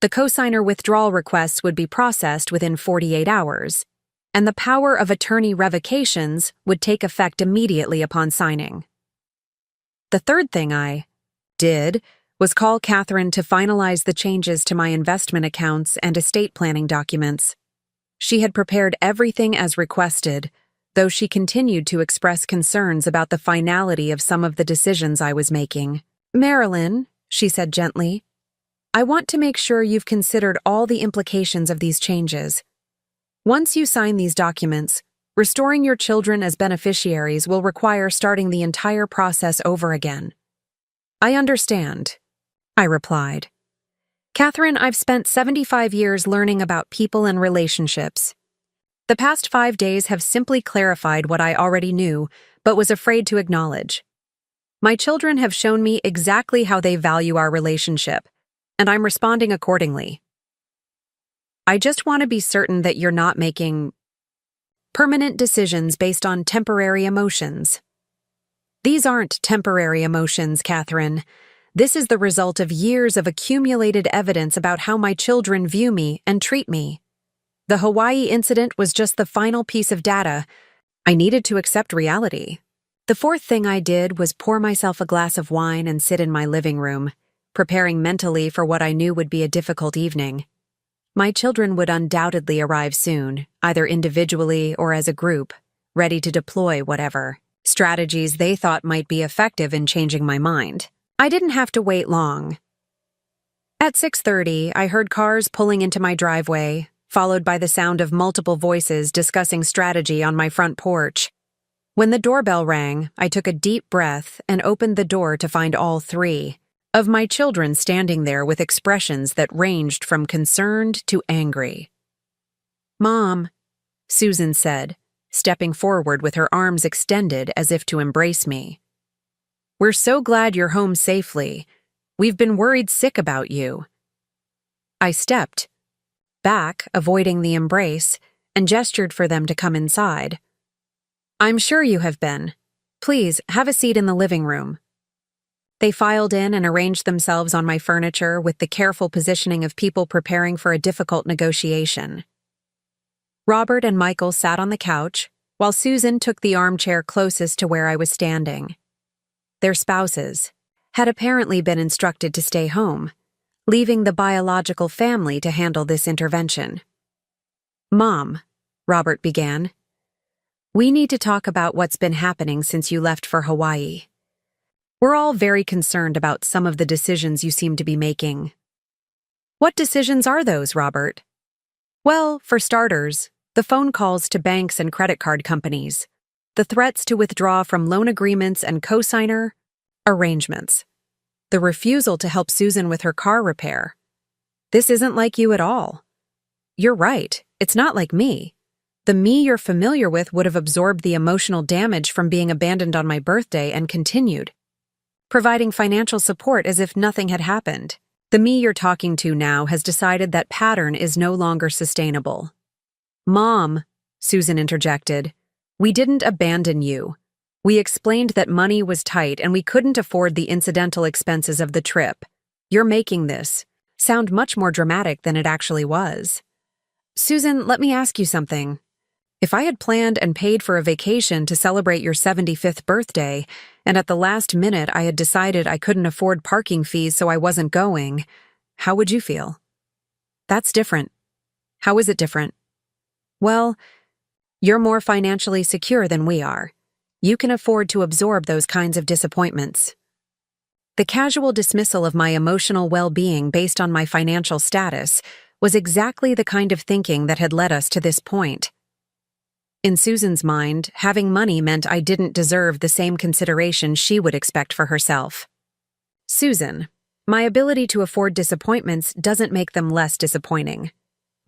The cosigner withdrawal requests would be processed within 48 hours, and the power of attorney revocations would take effect immediately upon signing. The third thing I did was call Catherine to finalize the changes to my investment accounts and estate planning documents. She had prepared everything as requested, though she continued to express concerns about the finality of some of the decisions I was making. "Marilyn," she said gently, "I want to make sure you've considered all the implications of these changes. Once you sign these documents, restoring your children as beneficiaries will require starting the entire process over again." "I understand," I replied. "Catherine, I've spent 75 years learning about people and relationships. The past 5 days have simply clarified what I already knew, but was afraid to acknowledge. My children have shown me exactly how they value our relationship, and I'm responding accordingly. I just want to be certain that you're not making permanent decisions based on temporary emotions." "These aren't temporary emotions, Catherine. This is the result of years of accumulated evidence about how my children view me and treat me. The Hawaii incident was just the final piece of data. I needed to accept reality. The fourth thing I did was pour myself a glass of wine and sit in my living room, preparing mentally for what I knew would be a difficult evening. My children would undoubtedly arrive soon, either individually or as a group, ready to deploy whatever strategies they thought might be effective in changing my mind. I didn't have to wait long. At 6:30, I heard cars pulling into my driveway, followed by the sound of multiple voices discussing strategy on my front porch. When the doorbell rang, I took a deep breath and opened the door to find all three of my children standing there with expressions that ranged from concerned to angry. "Mom," Susan said, stepping forward with her arms extended as if to embrace me. "We're so glad you're home safely. We've been worried sick about you." I stepped back, avoiding the embrace, and gestured for them to come inside. "I'm sure you have been. Please, have a seat in the living room." They filed in and arranged themselves on my furniture with the careful positioning of people preparing for a difficult negotiation. Robert and Michael sat on the couch, while Susan took the armchair closest to where I was standing. Their spouses had apparently been instructed to stay home, leaving the biological family to handle this intervention. "Mom," Robert began, "we need to talk about what's been happening since you left for Hawaii. We're all very concerned about some of the decisions you seem to be making." "What decisions are those, Robert?" "Well, for starters, the phone calls to banks and credit card companies, the threats to withdraw from loan agreements and cosigner arrangements, the refusal to help Susan with her car repair. This isn't like you at all. You're right, it's not like me. The me you're familiar with would have absorbed the emotional damage from being abandoned on my birthday and continued, providing financial support as if nothing had happened. The me you're talking to now has decided that pattern is no longer sustainable." "Mom," Susan interjected, "we didn't abandon you. We explained that money was tight and we couldn't afford the incidental expenses of the trip. You're making this sound much more dramatic than it actually was." "Susan, let me ask you something. If I had planned and paid for a vacation to celebrate your 75th birthday, and at the last minute I had decided I couldn't afford parking fees so I wasn't going, how would you feel?" "That's different." "How is it different?" "Well, you're more financially secure than we are. You can afford to absorb those kinds of disappointments." The casual dismissal of my emotional well-being based on my financial status was exactly the kind of thinking that had led us to this point. In Susan's mind, having money meant I didn't deserve the same consideration she would expect for herself. "Susan, my ability to afford disappointments doesn't make them less disappointing.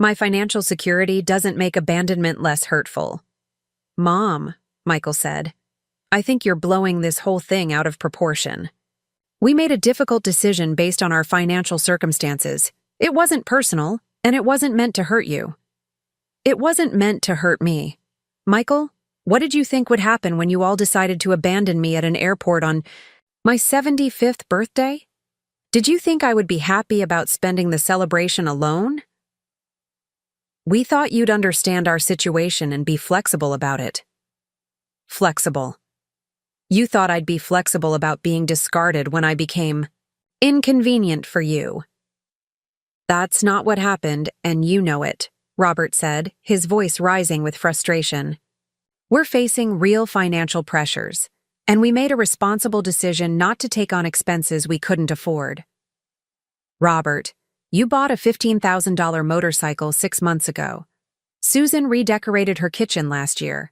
My financial security doesn't make abandonment less hurtful." "Mom," Michael said, "I think you're blowing this whole thing out of proportion. We made a difficult decision based on our financial circumstances. It wasn't personal, and it wasn't meant to hurt you." "It wasn't meant to hurt me. Michael, what did you think would happen when you all decided to abandon me at an airport on my 75th birthday? Did you think I would be happy about spending the celebration alone? We thought you'd understand our situation and be flexible about it." "Flexible. You thought I'd be flexible about being discarded when I became inconvenient for you." "That's not what happened, and you know it," Robert said, his voice rising with frustration. "We're facing real financial pressures, and we made a responsible decision not to take on expenses we couldn't afford." "Robert, you bought a $15,000 motorcycle 6 months ago. Susan redecorated her kitchen last year.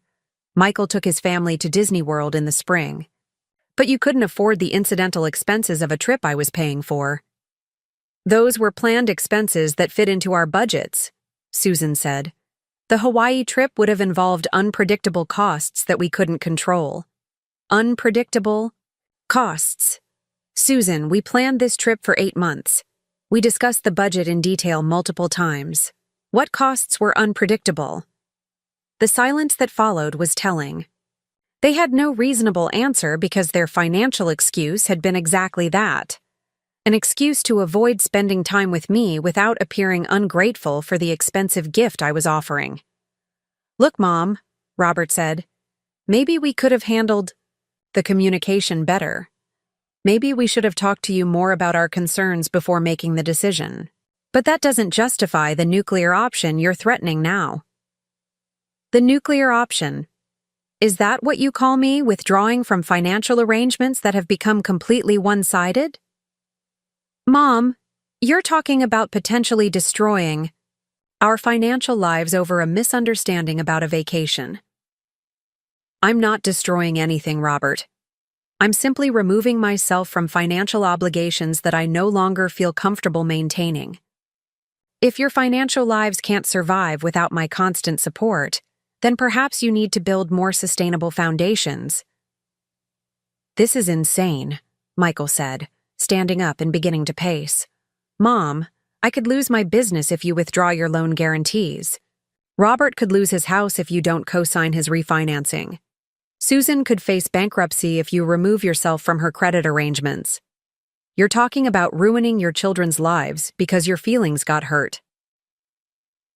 Michael took his family to Disney World in the spring. But you couldn't afford the incidental expenses of a trip I was paying for." "Those were planned expenses that fit into our budgets," Susan said. "The Hawaii trip would have involved unpredictable costs that we couldn't control." "Unpredictable costs. Susan, we planned this trip for 8 months. We discussed the budget in detail multiple times. What costs were unpredictable?" The silence that followed was telling. They had no reasonable answer because their financial excuse had been exactly that. an excuse to avoid spending time with me without appearing ungrateful for the expensive gift I was offering. "Look, Mom," Robert said, "maybe we could have handled the communication better. Maybe we should have talked to you more about our concerns before making the decision. But that doesn't justify the nuclear option you're threatening now." "The nuclear option? Is that what you call me, withdrawing from financial arrangements that have become completely one-sided?" "Mom, you're talking about potentially destroying our financial lives over a misunderstanding about a vacation." "I'm not destroying anything, Robert. I'm simply removing myself from financial obligations that I no longer feel comfortable maintaining. If your financial lives can't survive without my constant support, then perhaps you need to build more sustainable foundations." "This is insane," Michael said, standing up and beginning to pace. "Mom, I could lose my business if you withdraw your loan guarantees. Robert could lose his house if you don't co-sign his refinancing. Susan could face bankruptcy if you remove yourself from her credit arrangements. You're talking about ruining your children's lives because your feelings got hurt."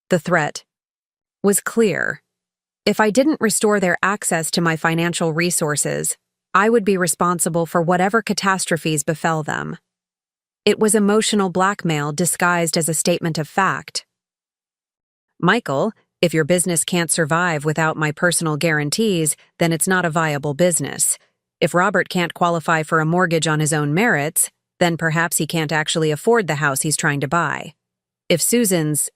The threat was clear. If I didn't restore their access to my financial resources, I would be responsible for whatever catastrophes befell them. It was emotional blackmail disguised as a statement of fact. "Michael, if your business can't survive without my personal guarantees, then it's not a viable business. If Robert can't qualify for a mortgage on his own merits, then perhaps he can't actually afford the house he's trying to buy. If Susan's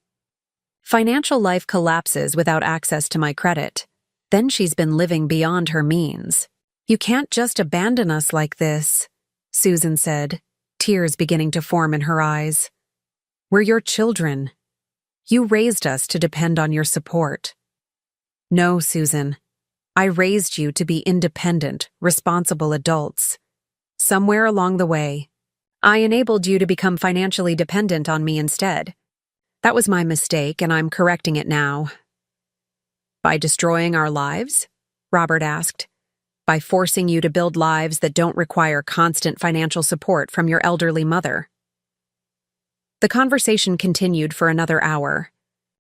financial life collapses without access to my credit, then she's been living beyond her means. You can't just abandon us like this," Susan said, tears beginning to form in her eyes. "We're your children. You raised us to depend on your support." "No, Susan. I raised you to be independent, responsible adults. Somewhere along the way, I enabled you to become financially dependent on me instead. That was my mistake, and I'm correcting it now." "By destroying our lives?" Robert asked. "By forcing you to build lives that don't require constant financial support from your elderly mother?" The conversation continued for another hour,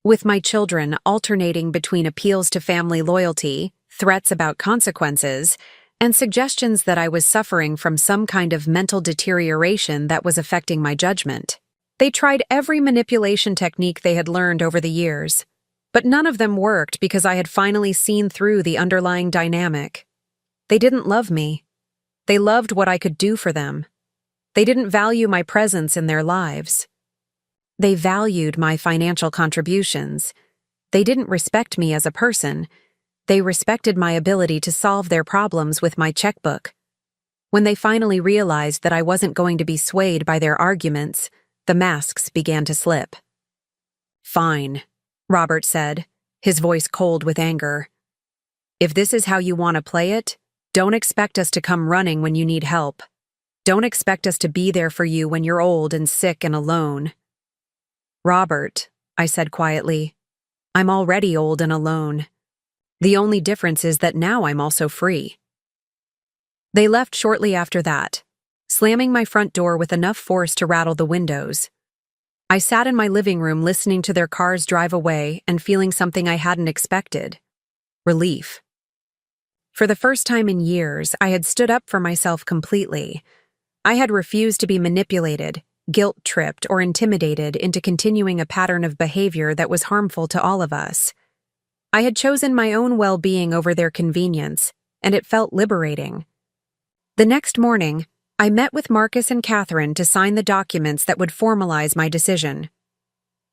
with my children alternating between appeals to family loyalty, threats about consequences, and suggestions that I was suffering from some kind of mental deterioration that was affecting my judgment. They tried every manipulation technique they had learned over the years, but none of them worked because I had finally seen through the underlying dynamic. They didn't love me. They loved what I could do for them. They didn't value my presence in their lives. They valued my financial contributions. They didn't respect me as a person. They respected my ability to solve their problems with my checkbook. When they finally realized that I wasn't going to be swayed by their arguments, the masks began to slip. "Fine," Robert said, his voice cold with anger. "If this is how you want to play it, don't expect us to come running when you need help. Don't expect us to be there for you when you're old and sick and alone." "Robert," I said quietly, "I'm already old and alone. The only difference is that now I'm also free." They left shortly after that, slamming my front door with enough force to rattle the windows. I sat in my living room listening to their cars drive away and feeling something I hadn't expected: relief. For the first time in years, I had stood up for myself completely. I had refused to be manipulated, guilt-tripped, or intimidated into continuing a pattern of behavior that was harmful to all of us. I had chosen my own well-being over their convenience, and it felt liberating. The next morning, I met with Marcus and Catherine to sign the documents that would formalize my decision.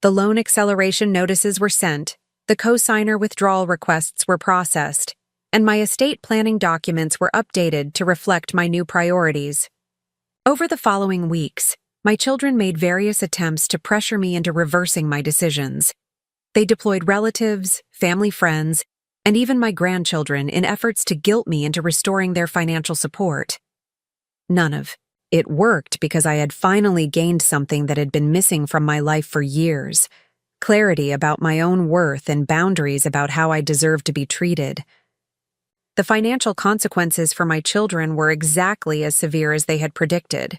The loan acceleration notices were sent, the co-signer withdrawal requests were processed, and my estate planning documents were updated to reflect my new priorities. Over the following weeks, my children made various attempts to pressure me into reversing my decisions. They deployed relatives, family friends, and even my grandchildren in efforts to guilt me into restoring their financial support. None of it worked because I had finally gained something that had been missing from my life for years: clarity about my own worth and boundaries about how I deserved to be treated. The financial consequences for my children were exactly as severe as they had predicted.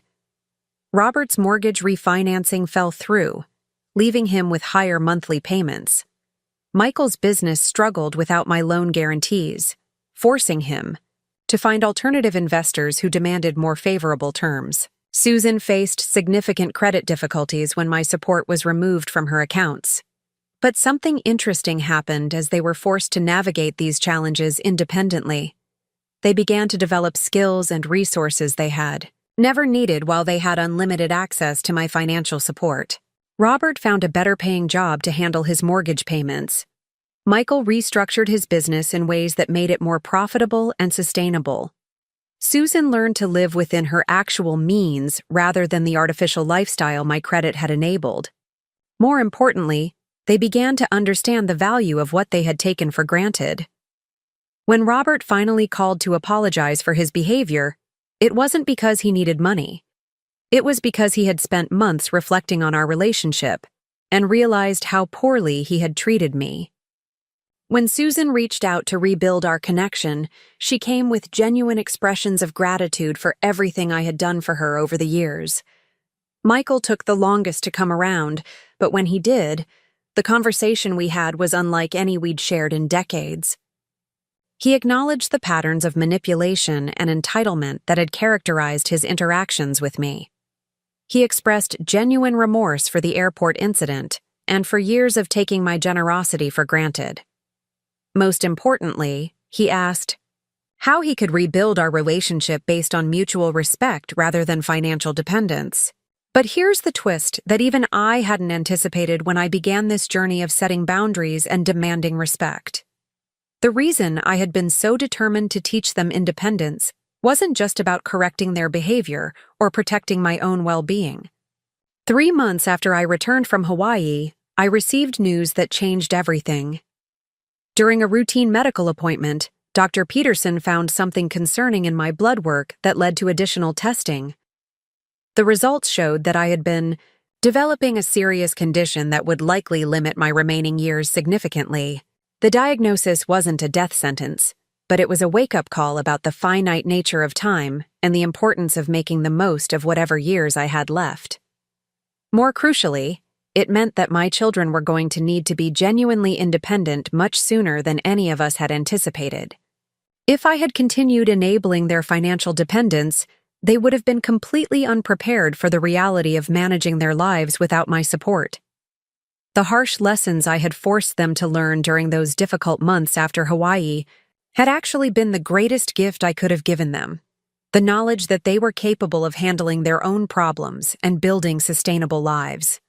Robert's mortgage refinancing fell through, leaving him with higher monthly payments. Michael's business struggled without my loan guarantees, forcing him to find alternative investors who demanded more favorable terms. Susan faced significant credit difficulties when my support was removed from her accounts. But something interesting happened as they were forced to navigate these challenges independently. They began to develop skills and resources they had never needed while they had unlimited access to my financial support. Robert found a better-paying job to handle his mortgage payments. Michael restructured his business in ways that made it more profitable and sustainable. Susan learned to live within her actual means rather than the artificial lifestyle my credit had enabled. More importantly, they began to understand the value of what they had taken for granted. When Robert finally called to apologize for his behavior, it wasn't because he needed money. It was because he had spent months reflecting on our relationship and realized how poorly he had treated me. When Susan reached out to rebuild our connection, she came with genuine expressions of gratitude for everything I had done for her over the years. Michael took the longest to come around, but when he did, the conversation we had was unlike any we'd shared in decades. He acknowledged the patterns of manipulation and entitlement that had characterized his interactions with me. He expressed genuine remorse for the airport incident and for years of taking my generosity for granted. Most importantly, he asked how he could rebuild our relationship based on mutual respect rather than financial dependence. But here's the twist that even I hadn't anticipated when I began this journey of setting boundaries and demanding respect. The reason I had been so determined to teach them independence wasn't just about correcting their behavior or protecting my own well-being. 3 months after I returned from Hawaii, I received news that changed everything. During a routine medical appointment, Dr. Peterson found something concerning in my blood work that led to additional testing. The results showed that I had been developing a serious condition that would likely limit my remaining years significantly. The diagnosis wasn't a death sentence, but it was a wake-up call about the finite nature of time and the importance of making the most of whatever years I had left. More crucially, it meant that my children were going to need to be genuinely independent much sooner than any of us had anticipated. If I had continued enabling their financial dependence, they would have been completely unprepared for the reality of managing their lives without my support. The harsh lessons I had forced them to learn during those difficult months after Hawaii had actually been the greatest gift I could have given them. The knowledge that they were capable of handling their own problems and building sustainable lives.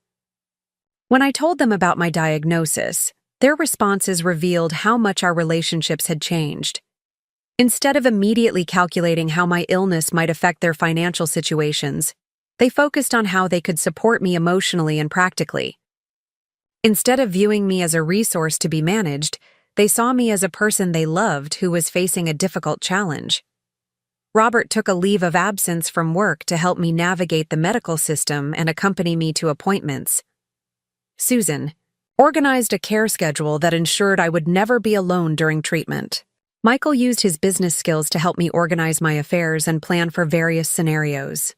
When I told them about my diagnosis, their responses revealed how much our relationships had changed. Instead of immediately calculating how my illness might affect their financial situations, they focused on how they could support me emotionally and practically. Instead of viewing me as a resource to be managed, they saw me as a person they loved who was facing a difficult challenge. Robert took a leave of absence from work to help me navigate the medical system and accompany me to appointments. Susan organized a care schedule that ensured I would never be alone during treatment. Michael used his business skills to help me organize my affairs and plan for various scenarios.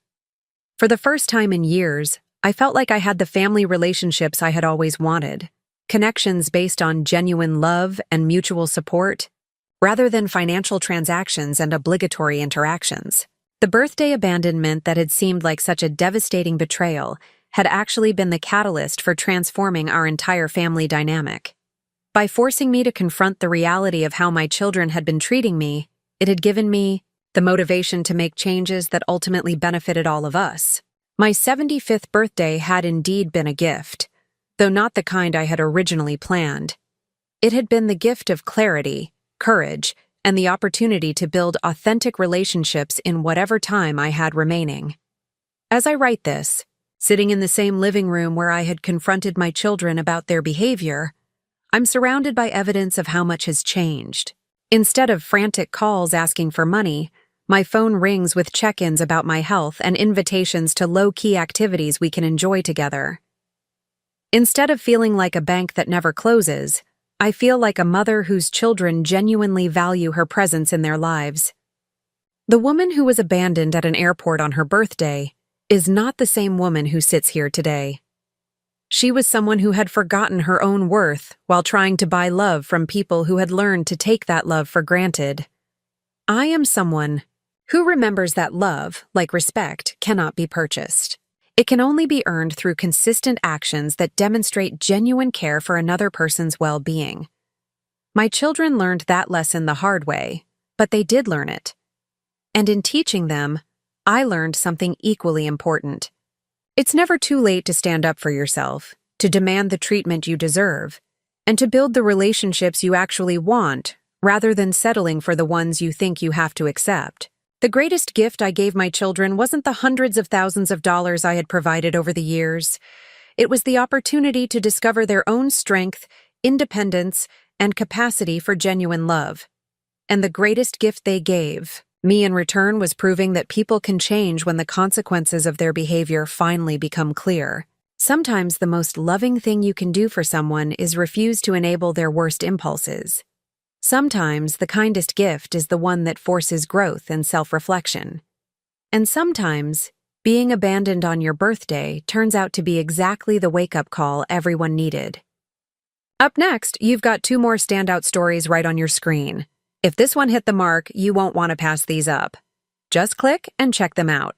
For the first time in years, I felt like I had the family relationships I had always wanted, connections based on genuine love and mutual support, rather than financial transactions and obligatory interactions. The birthday abandonment that had seemed like such a devastating betrayal had actually been the catalyst for transforming our entire family dynamic. By forcing me to confront the reality of how my children had been treating me, it had given me the motivation to make changes that ultimately benefited all of us. My 75th birthday had indeed been a gift, though not the kind I had originally planned. It had been the gift of clarity, courage, and the opportunity to build authentic relationships in whatever time I had remaining. As I write this, sitting in the same living room where I had confronted my children about their behavior, I'm surrounded by evidence of how much has changed. Instead of frantic calls asking for money, my phone rings with check-ins about my health and invitations to low-key activities we can enjoy together. Instead of feeling like a bank that never closes, I feel like a mother whose children genuinely value her presence in their lives. The woman who was abandoned at an airport on her birthday is not the same woman who sits here today. She was someone who had forgotten her own worth while trying to buy love from people who had learned to take that love for granted. I am someone who remembers that love, like respect, cannot be purchased. It can only be earned through consistent actions that demonstrate genuine care for another person's well-being. My children learned that lesson the hard way, but they did learn it. And in teaching them, I learned something equally important. It's never too late to stand up for yourself, to demand the treatment you deserve, and to build the relationships you actually want, rather than settling for the ones you think you have to accept. The greatest gift I gave my children wasn't the hundreds of thousands of dollars I had provided over the years. It was the opportunity to discover their own strength, independence, and capacity for genuine love. And the greatest gift they gave me in return was proving that people can change when the consequences of their behavior finally become clear. Sometimes the most loving thing you can do for someone is refuse to enable their worst impulses. Sometimes the kindest gift is the one that forces growth and self-reflection. And sometimes, being abandoned on your birthday turns out to be exactly the wake-up call everyone needed. Up next, you've got 2 more standout stories right on your screen. If this one hit the mark, you won't want to pass these up. Just click and check them out.